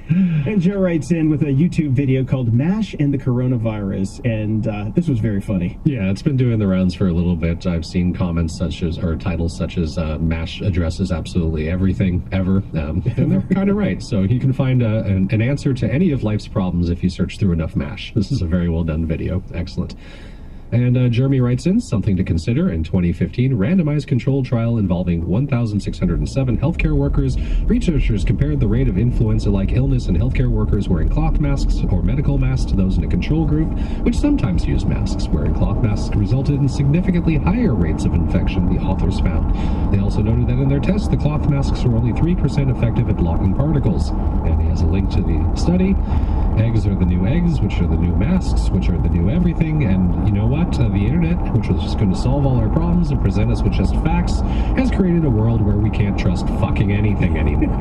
And Joe writes in with a YouTube video called MASH and the Coronavirus, and this was very funny. Yeah, it's been doing the rounds for a little bit. I've seen comments such as, or titles such as, MASH addresses absolutely everything ever, and they're kind of right. So you can find an answer to any of life's problems if you search through enough MASH. This is a very well done video. Excellent. And Jeremy writes in, something to consider, in 2015, randomized controlled trial involving 1,607 healthcare workers. Researchers compared the rate of influenza-like illness in healthcare workers wearing cloth masks or medical masks to those in a control group, which sometimes used masks. Wearing cloth masks resulted in significantly higher rates of infection, the authors found. They also noted that in their tests, the cloth masks were only 3% effective at blocking particles. And he has a link to the study. Eggs are the new eggs, which are the new masks, which are the new everything, and you know what? The internet, which was just going to solve all our problems and present us with just facts, has created a world where we can't trust fucking anything anymore.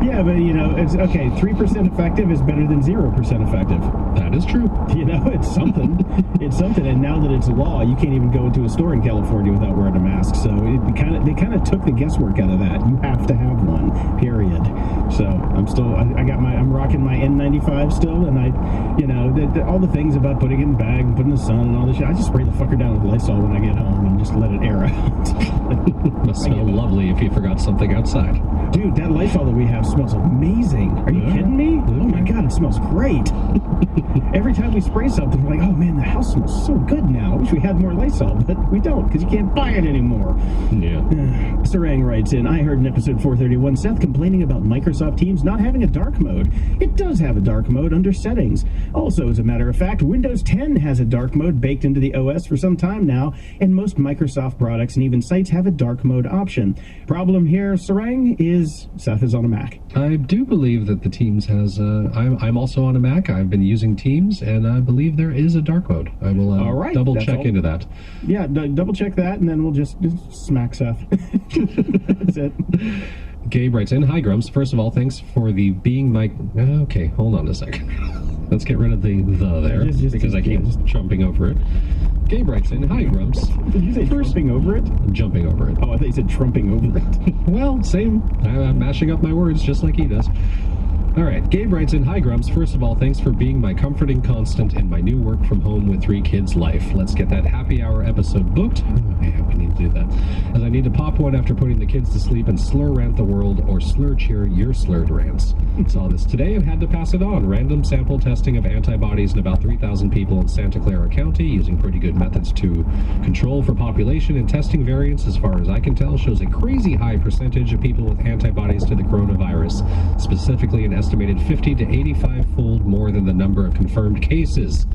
Yeah, but you know, it's okay. 3% effective is better than 0% effective. That is true. You know, it's something. It's something. And now that it's law, you can't even go into a store in California without wearing a mask. So they kind of took the guesswork out of that. You have to have one. Period. So I'm rocking my N95 still, and all the things about putting it in a bag and putting the sun and all this shit. I just spray the fucker down with Lysol when I get home and just let it air out. Must smell lovely if you forgot something outside. Dude, that Lysol that we have smells amazing. Are you kidding me? Okay. Oh my god, it smells great. Every time we spray something, we're like, oh man, the house smells so good now. I wish we had more Lysol, but we don't because you can't buy it anymore. Yeah. Sarang writes in, I heard in episode 431 Seth complaining about Microsoft Teams not having a dark mode. It does have a dark mode under settings. Also, as a matter of fact, Windows 10 has a dark mode baked into the OS for some time now, and most Microsoft products and even sites have a dark mode option. Problem here, Sarang, is Seth is on a Mac. I do believe that the Teams has, I'm also on a Mac. I've been using Teams, and I believe there is a dark mode. I will double check into that. Yeah, double check that, and then we'll just smack Seth. That's it. Gabe writes in, hi Grumps. First of all, thanks for the being my... Okay, hold on a second. Let's get rid of the there, because I keep jumping over it. Gabe writes in, hi Grumps. Did you say trumping over it? Jumping over it. Oh, I thought you said trumping over it. Well, same. I'm mashing up my words just like he does. All right, Gabe writes in, hi Grumps. First of all, thanks for being my comforting constant in my new work from home with 3 kids life. Let's get that happy hour episode booked. Oh, yeah, we need to do that. As I need to pop one after putting the kids to sleep and slur rant the world or slur cheer your slurred rants. Saw this today and had to pass it on. Random sample testing of antibodies in about 3,000 people in Santa Clara County using pretty good methods to control for population and testing variants, as far as I can tell, shows a crazy high percentage of people with antibodies to the coronavirus, specifically an estimated 50 to 85-fold more than the number of confirmed cases.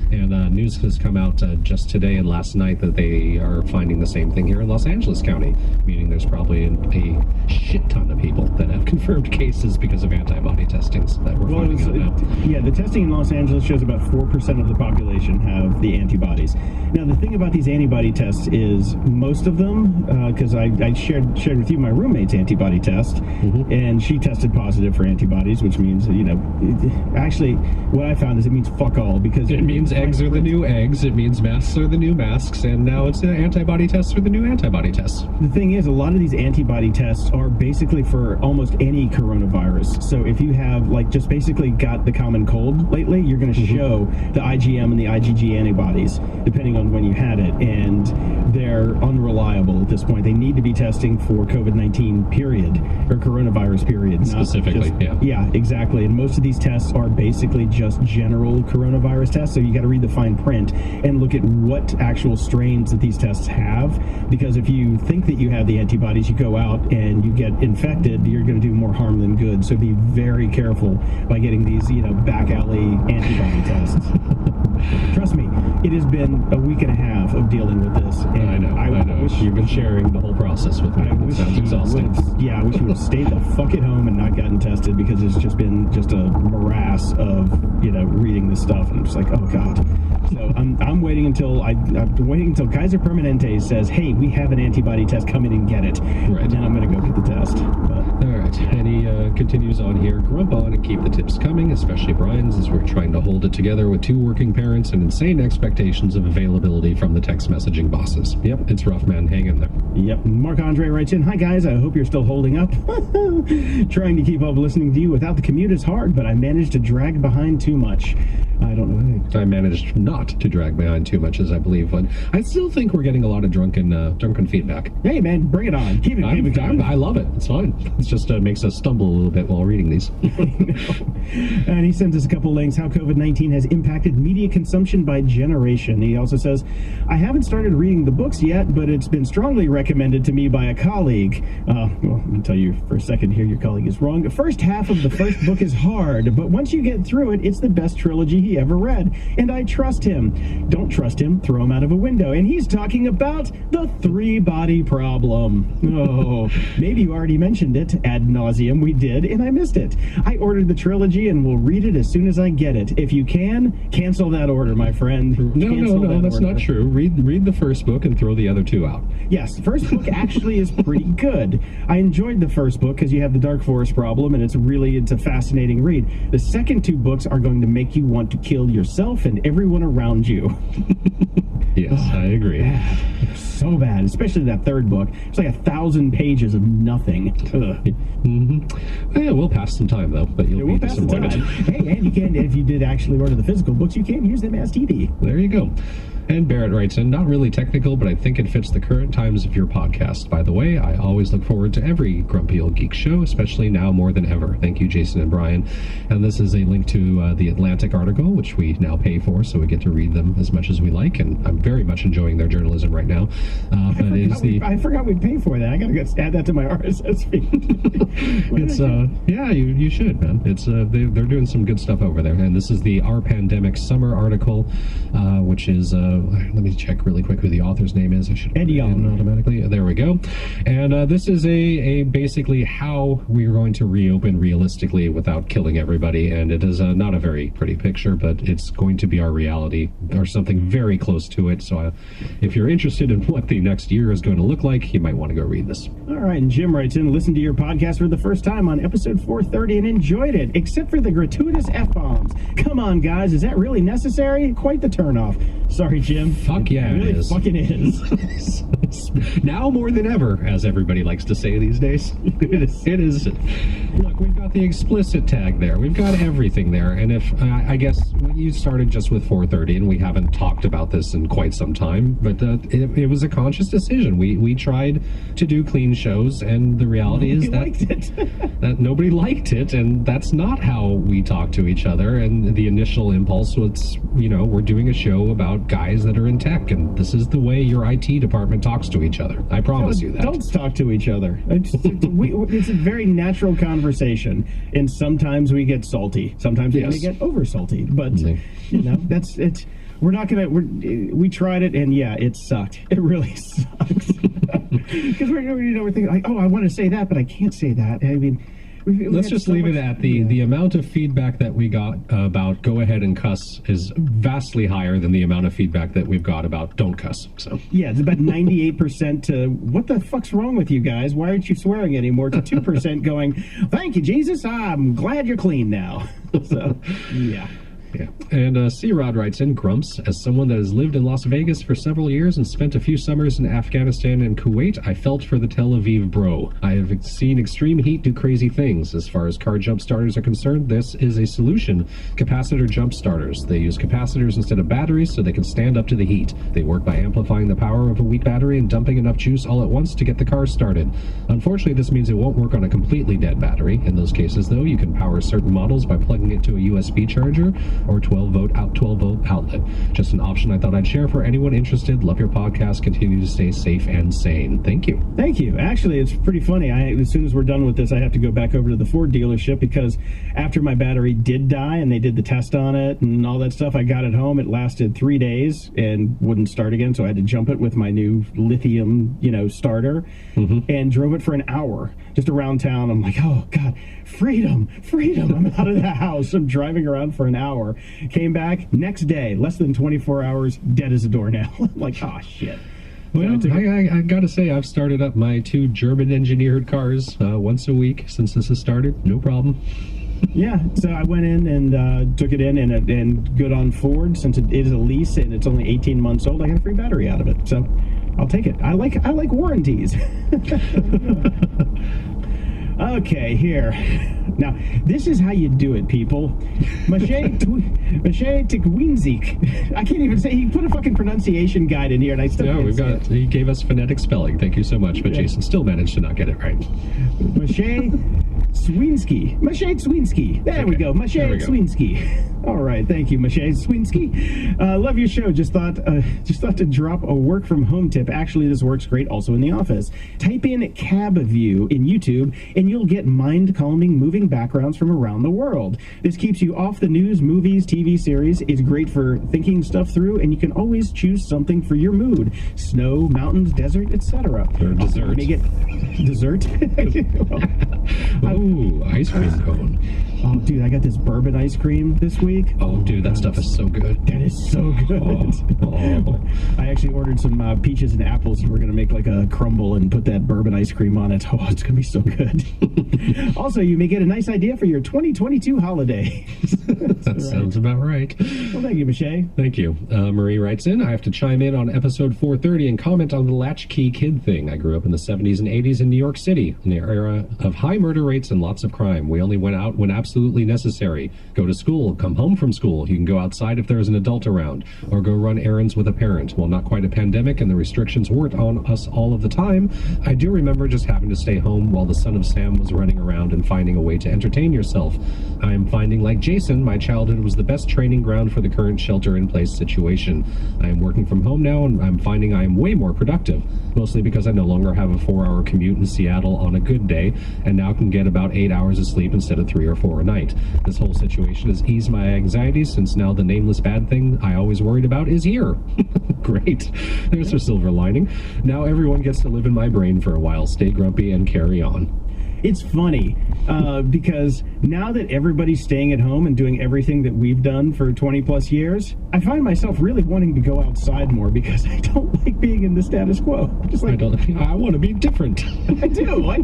And news has come out just today and last night that they are finding the same thing here in Los Angeles County, meaning there's probably a shit ton of people that have confirmed cases because of antibody testings that we're finding out now. Yeah, the testing in Los Angeles shows about 4% of the population have the antibodies. Now, the thing about these antibody tests is most of them, because I shared with you my roommate's antibody test, and she tested positive for antibodies, which means, actually, what I found is it means fuck all, because it means eggs are the new eggs, it means masks are the new masks, and now it's antibody tests are the new antibody tests. The thing is, a lot of these antibody tests are basically for almost any coronavirus. So if you have, just basically got the common cold lately, you're going to show the IgM and the IgG antibodies, depending on when you had it, and they're unreliable at this point. They need to be testing for COVID-19 period, or coronavirus period. Specifically, Yeah, exactly. And most of these tests are basically just general coronavirus tests, so you got to read the fine print and look at what actual strains that these tests have, because if you think that you have the antibodies, you go out and you get infected, you're going to do more harm than good. So be very careful by getting these, back alley antibody tests. Trust me, it has been a week and a half of dealing with this. And I know. You've been sharing the whole process with me. It sounds exhausting. I wish you would have stayed the fuck at home and not gotten tested, because it's just been a morass of, reading this stuff. And I'm just like, oh God. So I'm waiting until Kaiser Permanente says, hey, we have an antibody test, come in and get it. Right. And then I'm going to go get the test. But, all right. Any continues on here. Grump on and keep the tips coming, especially Brian's, as we're trying to hold it together with 2 working parents and insane expectations of availability from the text messaging bosses. Yep, it's rough, man. Hang in there. Yep. Mark Andre writes in, "Hi guys, I hope you're still holding up. Trying to keep up listening to you without the commute is hard, but I managed to drag behind too much. I don't know. I managed not to drag behind too much, as I believe, but I still think we're getting a lot of drunken feedback. Hey man, bring it on. Keep it going. I love it. It's fine. It just makes us stumble a little bit while reading these. And he sends us a couple links how COVID-19 has impacted media consumption by generation. He also says, I haven't started reading the books yet, but it's been strongly recommended to me by a colleague. Well, let me tell you for a second here, your colleague is wrong. The first half of the first book is hard, but once you get through it, it's the best trilogy he ever read. And I trust him. Don't trust him, throw him out of a window. And he's talking about the 3-body problem. Oh, maybe you already mentioned it ad nauseum. We did, and I missed it. I ordered the trilogy and will read it as soon as I get it. If you can, cancel that order, my friend. No, that's not true. Read the first book and throw the other 2 out. Yes, the first book actually is pretty good. I enjoyed the first book because you have the Dark Forest problem, and it's a fascinating read. The second 2 books are going to make you want to kill yourself and everyone around you. Yes, I agree. Bad. So bad, especially that third book. It's like 1,000 pages of nothing. Yeah, we'll pass some time though, but you'll be disappointed. Hey, and you can, if you did actually order the physical books, you can use them as TV. There you go. And Barrett writes in, not really technical, but I think it fits the current times of your podcast. By the way, I always look forward to every Grumpy Old Geek show, especially now more than ever. Thank you, Jason and Brian. And this is a link to the Atlantic article, which we now pay for, so we get to read them as much as we like. And I'm very much enjoying their journalism right now. I forgot we'd pay for that. I gotta add that to my RSS feed. Yeah, you should, man. It's they're doing some good stuff over there. And this is the Our Pandemic Summer article, which is let me check really quick who the author's name is. I should Ed Young automatically. There we go. And this is a basically how we're going to reopen realistically without killing everybody. And it is not a very pretty picture, but it's going to be our reality or something very close to it. So if you're interested in what the next year is going to look like, you might want to go read this. All right, and Jim writes in, listened to your podcast for the first time on episode 430 and enjoyed it, except for the gratuitous F-bombs. Come on, guys, is that really necessary? Quite the turnoff. Sorry, Jim. Fuck yeah, it really is. Fucking is. Now more than ever, as everybody likes to say these days. It is. Look, we've got the explicit tag there. We've got everything there. And if, I guess, you started just with 430, and we haven't talked about this in quite some time, but it was a conscious decision. We tried to do clean shows, and the reality is that nobody liked it, and that's not how we talk to each other. And the initial impulse was, we're doing a show about guys that are in tech, and this is the way your IT department talks to each other. I promise you that. Don't talk to each other. It's a very natural conversation, and sometimes we get salty. Sometimes we get over salty, but that's it. We're not gonna. We tried it, and yeah, it sucked. It really sucks. Because we're thinking like, oh, I want to say that, but I can't say that. I mean, let's just leave it at the amount of feedback that we got about go ahead and cuss is vastly higher than the amount of feedback that we've got about don't cuss. So yeah, it's about 98% to what the fuck's wrong with you guys? Why aren't you swearing anymore? To 2% going, thank you, Jesus. I'm glad you're clean now. So yeah. Yeah. And C-Rod writes in, Grumps, as someone that has lived in Las Vegas for several years and spent a few summers in Afghanistan and Kuwait, I felt for the Tel Aviv bro. I have seen extreme heat do crazy things. As far as car jump starters are concerned, this is a solution. Capacitor jump starters. They use capacitors instead of batteries so they can stand up to the heat. They work by amplifying the power of a weak battery and dumping enough juice all at once to get the car started. Unfortunately, this means it won't work on a completely dead battery. In those cases, though, you can power certain models by plugging it to a USB charger or 12-volt outlet. Just an option I thought I'd share for anyone interested. Love your podcast. Continue to stay safe and sane. Thank you. Thank you. Actually, it's pretty funny. As soon as we're done with this, I have to go back over to the Ford dealership because after my battery did die and they did the test on it and all that stuff, I got it home. It lasted 3 days and wouldn't start again, so I had to jump it with my new lithium, starter, and drove it for an hour just around town. I'm like, oh God, freedom. I'm out of the house. I'm driving around for an hour. Came back next day, less than 24 hours, dead as a doornail. I'm like, oh shit. Well, I gotta say, I've started up my 2 German-engineered cars once a week since this has started. No problem. Yeah, so I went in and took it in, and good on Ford, since it is a lease and it's only 18 months old, I got a free battery out of it. So I'll take it. I like warranties. Okay, here. Now, this is how you do it, people. Mache Tikwinzik. I can't even say. He put a fucking pronunciation guide in here, and I still can't say it. He gave us phonetic spelling. Thank you so much, but Jason still managed to not get it right. Mache Swinski. Mache Swinski. There we go. Mache Swinski. All right, thank you, Mache Swinski. Love your show. Just thought to drop a work from home tip. Actually, this works great also in the office. Type in cab view in YouTube, and you'll get mind-calming moving backgrounds from around the world. This keeps you off the news, movies, TV series. It's great for thinking stuff through, and you can always choose something for your mood: snow, mountains, desert, etc. Or dessert. Make it dessert. Ooh, ice cream cone. Oh, dude, I got this bourbon ice cream this week. Oh, dude, that stuff is so good. That is so good. Oh. I actually ordered some peaches and apples, and we're going to make like a crumble and put that bourbon ice cream on it. Oh, it's going to be so good. Also, you may get a nice idea for your 2022 holiday. That sounds about right. Well, thank you, Michelle. Thank you. Marie writes in, I have to chime in on episode 430 and comment on the latchkey kid thing. I grew up in the 70s and 80s in New York City, in the era of high murder rates and lots of crime. We only went out when absolutely necessary. Go to school, come home from school. You can go outside if there's an adult around, or go run errands with a parent. While not quite a pandemic and the restrictions weren't on us all of the time, I do remember just having to stay home while the son of Sam was running around and finding a way to entertain yourself. I am finding, like Jason, my childhood was the best training ground for the current shelter-in-place situation. I am working from home now, and I'm finding I am way more productive, mostly because I no longer have a 4-hour commute in Seattle on a good day, and now can get about 8 hours of sleep instead of 3 or 4 a night. This whole situation has eased my anxieties, since now the nameless bad thing I always worried about is here. Great. There's a silver lining. Now everyone gets to live in my brain for a while. Stay grumpy and carry on. It's funny because now that everybody's staying at home and doing everything that we've done for 20 plus years, I find myself really wanting to go outside more because I don't like being in the status quo. Just like, I want to be different. I do. I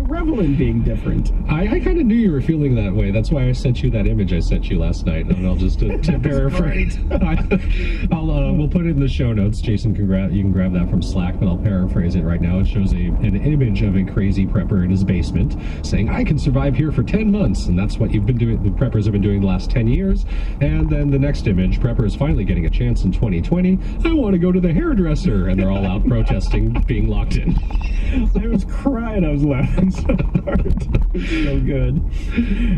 revel in being different. I kind of knew you were feeling that way. That's why I sent you that image I sent you last night. And I'll just to paraphrase. We'll put it in the show notes. Jason you can grab that from Slack, but I'll paraphrase it right now. It shows an image of a crazy prepper in his basement saying, I can survive here for 10 months. And that's what you've been doing. The preppers have been doing the last 10 years. And then the next image, prepper is finally getting a chance in 2020. I want to go to the hairdresser. And they're all out protesting being locked in. I was crying. I was laughing so hard. It's so good.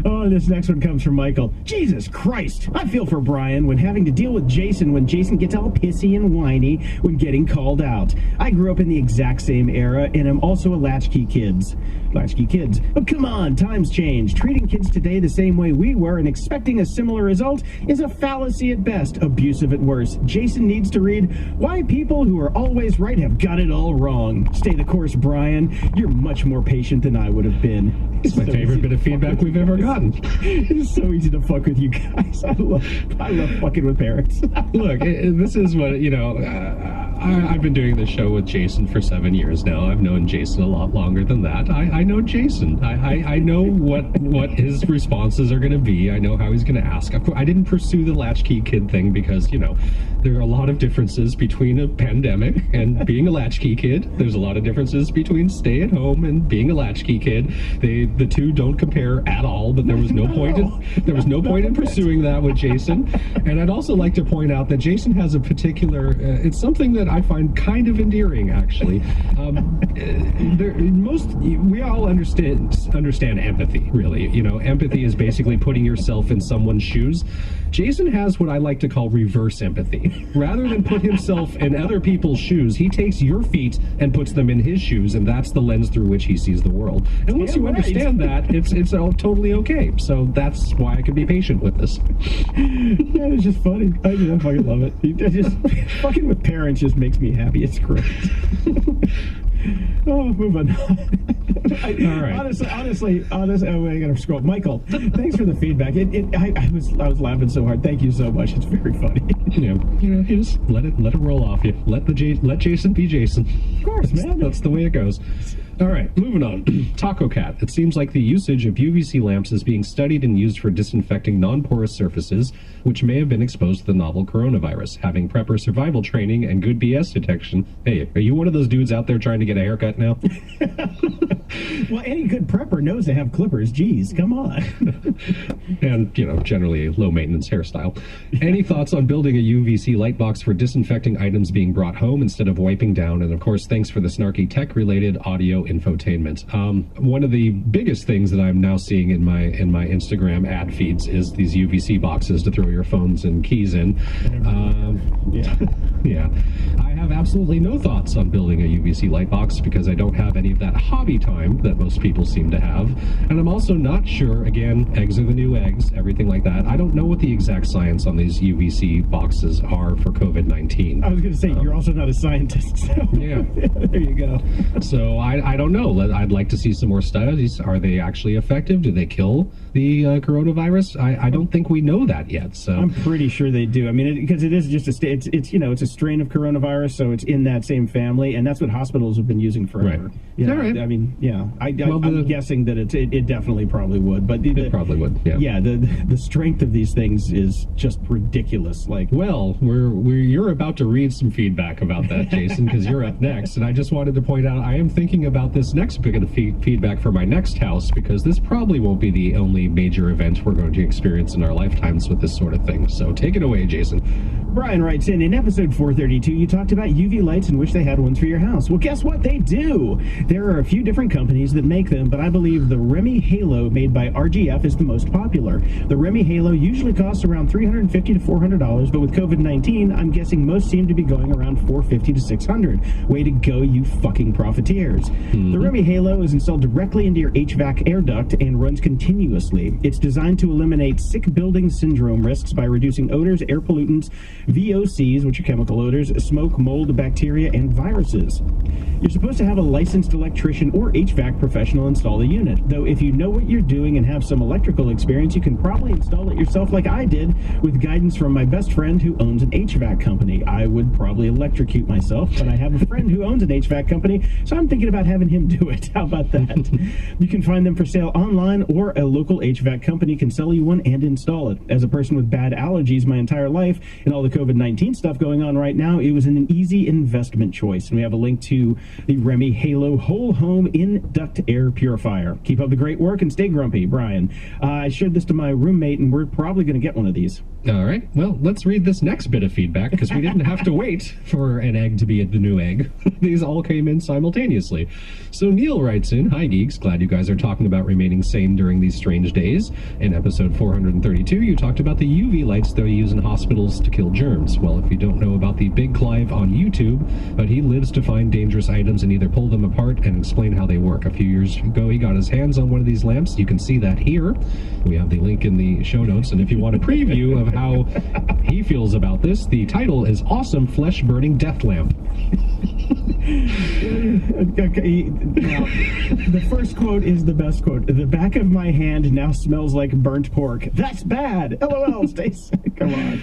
Oh, this next one comes from Michael. Jesus Christ. I feel for Brian when having to deal with Jason when Jason gets all pissy and whiny when getting called out. I grew up in the exact same era, and I'm also a latchkey kid. But come on, times change. Treating kids today the same way we were and expecting a similar result is a fallacy at best, abusive at worst. Jason needs to read Why People Who Are Always Right Have Got It All Wrong. Stay the course, Brian. You're much more patient than I would have been. It's my favorite bit of feedback we've ever gotten. It's so easy to fuck with you guys. I love fucking with parents. Look, this is what, I've been doing this show with Jason for 7 years now. I've known Jason a lot longer than that. I know Jason. I know what his responses are going to be. I know how he's going to ask. Of course, I didn't pursue the latchkey kid thing because, there are a lot of differences between a pandemic and being a latchkey kid. There's a lot of differences between stay at home and being a latchkey kid. The two don't compare at all, but there was no point in pursuing that with Jason. And I'd also like to point out that Jason has a particular, it's something that I find kind of endearing, actually. We all understand empathy, really. Empathy is basically putting yourself in someone's shoes. Jason has what I like to call reverse empathy. Rather than put himself in other people's shoes, he takes your feet and puts them in his shoes, and that's the lens through which he sees the world. And once you understand that, it's all totally okay. So that's why I can be patient with this. Yeah, it's just funny. I fucking love it. Just fucking with parents just makes me happy. It's great. Oh, move on. All right. Honestly, oh, I gotta scroll. Michael, thanks for the feedback. I was laughing so hard. Thank you so much. It's very funny. You just let it roll off you. Let Jason be Jason. Of course, man. That's the way it goes. All right, moving on. Taco Cat. It seems like the usage of UVC lamps is being studied and used for disinfecting non-porous surfaces, which may have been exposed to the novel coronavirus. Having prepper survival training and good BS detection. Hey, are you one of those dudes out there trying to get a haircut now? Well, any good prepper knows they have clippers. Geez, come on. And, generally a low-maintenance hairstyle. Any thoughts on building a UVC light box for disinfecting items being brought home instead of wiping down? And, of course, thanks for the snarky tech-related audio infotainment. One of the biggest things that I'm now seeing in my Instagram ad feeds is these UVC boxes to throw your phones and keys in. Yeah. I have absolutely no thoughts on building a UVC light box because I don't have any of that hobby time that most people seem to have. And I'm also not sure, again, eggs are the new eggs, everything like that. I don't know what the exact science on these UVC boxes are for COVID-19. I was going to say, you're also not a scientist. So. Yeah. There you go. So I don't know. I'd like to see some more studies. Are they actually effective? Do they kill the coronavirus? I don't think we know that yet. So I'm pretty sure they do. I mean, because it is just it's a strain of coronavirus, so it's in that same family, and that's what hospitals have been using forever. Right. You know, All right. I mean, yeah. I'm guessing that it definitely probably would, but it probably would. Yeah. Yeah. The strength of these things is just ridiculous. Like, well, you're about to read some feedback about that, Jason, because you're up next, and I just wanted to point out I am thinking about this next bit of feedback for my next house because this probably won't be the only major event we're going to experience in our lifetimes with this sort of thing. So take it away, Jason. Brian writes in episode 432, you talked about UV lights and wish they had ones for your house. Well, guess what? They do. There are a few different companies that make them, but I believe the Remy Halo made by RGF is the most popular. The Remy Halo usually costs around $350 to $400, but with COVID-19, I'm guessing most seem to be going around $450 to $600. Way to go, you fucking profiteers. Mm-hmm. The Remy Halo is installed directly into your HVAC air duct and runs continuously. It's designed to eliminate sick building syndrome risks by reducing odors, air pollutants, VOCs, which are chemical odors, smoke, mold, bacteria, and viruses. You're supposed to have a licensed electrician or HVAC professional install the unit, though if you know what you're doing and have some electrical experience, you can probably install it yourself like I did with guidance from my best friend who owns an HVAC company. I would probably electrocute myself, but I have a friend who owns an HVAC company, so I'm thinking about having him do it. How about that? You can find them for sale online, or a local HVAC company can sell you one and install it. As a person with bad allergies my entire life and all the COVID-19 stuff going on right now, it was an easy investment choice. And we have a link to the Remy Halo Whole Home In-Duct Air Purifier. Keep up the great work and stay grumpy, Brian. I shared this to my roommate, and we're probably going to get one of these. All right. Well, let's read this next bit of feedback, because we didn't have to wait for an egg to be the new egg. These all came in simultaneously. So Neil writes in, "Hi, geeks. Glad you guys are talking about remaining sane during these strange days. In episode 432, you talked about the UV lights they use in hospitals to kill germs. Well, if you don't know about the Big Clive on YouTube, but he lives to find dangerous items and either pull them apart and explain how they work. A few years ago, he got his hands on one of these lamps. You can see that here. We have the link in the show notes. And if you want a preview of how he feels about this, the title is Awesome Flesh Burning Death Lamp." Okay, now, the first quote is the best quote. "The back of my hand now smells like burnt pork. That's bad. LOL, stay sick." Come on.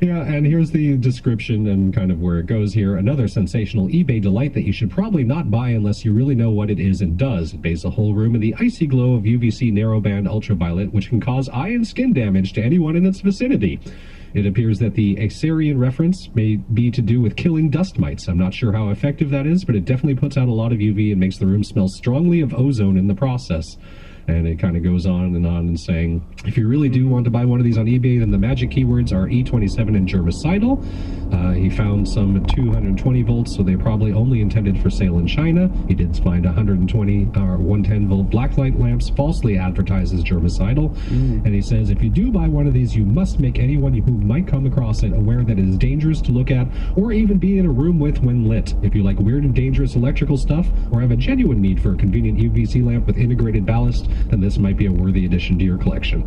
Yeah, and here's the description and kind of where it goes here. "Another sensational eBay delight that you should probably not buy unless you really know what it is and does. It bathes the whole room in the icy glow of UVC narrowband ultraviolet, which can cause eye and skin damage to anyone in its vicinity. It appears that the Assyrian reference may be to do with killing dust mites. I'm not sure how effective that is, but it definitely puts out a lot of UV and makes the room smell strongly of ozone in the process." And it kind of goes on and saying, if you really do want to buy one of these on eBay, then the magic keywords are E27 and germicidal. He found some 220 volts, so they probably only intended for sale in China. He did find 120 or 110 volt blacklight lamps falsely advertised as germicidal. And he says, if you do buy one of these, you must make anyone who might come across it aware that it is dangerous to look at or even be in a room with when lit. If you like weird and dangerous electrical stuff or have a genuine need for a convenient UVC lamp with integrated ballast, then this might be a worthy addition to your collection.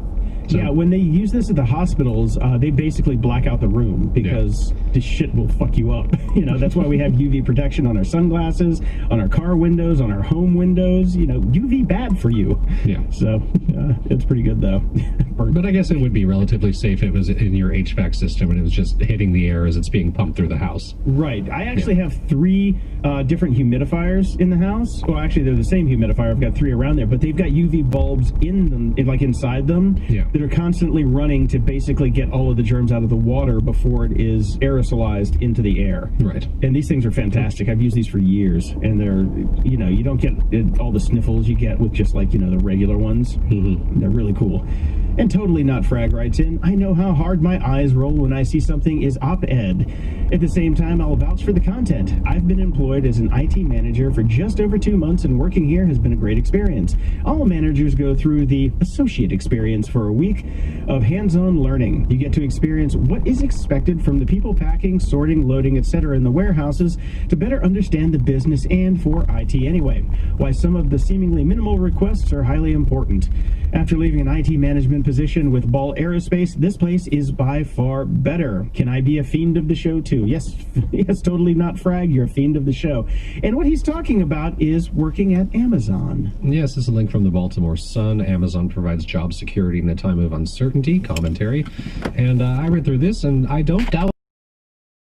So, Yeah, when they use this at the hospitals, they basically black out the room because this shit will fuck you up. That's why we have UV protection on our sunglasses, on our car windows, on our home windows. UV bad for you. Yeah. So it's pretty good though. But I guess it would be relatively safe if it was in your HVAC system and it was just hitting the air as it's being pumped through the house. Right. I actually have 3 different humidifiers in the house. Well, actually, they're the same humidifier. I've got 3 around there, but they've got UV bulbs in them, like inside them, that are constantly running to basically get all of the germs out of the water before it is aerosolized into the air. Right. And these things are fantastic. I've used these for years, and they're, you don't get all the sniffles you get with just like, the regular ones. Mm-hmm. They're really cool. And Totally Not Frag writes in, I know how hard my eyes roll when I see something is op-ed. At the same time, I'll vouch for the content. I've been employed as an IT manager for just over 2 months, and working here has been a great experience. All managers go through the associate experience for a week of hands-on learning. You get to experience what is expected from the people packing, sorting, loading, etc. in the warehouses to better understand the business and for IT anyway, why some of the seemingly minimal requests are highly important. After leaving an IT management position with Ball Aerospace, this place is by far better. Can I be a fiend of the show too? Yes, Totally Not Frag, you're a fiend of the show. And what he's talking about is working at Amazon. Yes, this is a link from the Baltimore Sun. Amazon provides job security in a time of uncertainty, commentary. And I read through this, and I don't doubt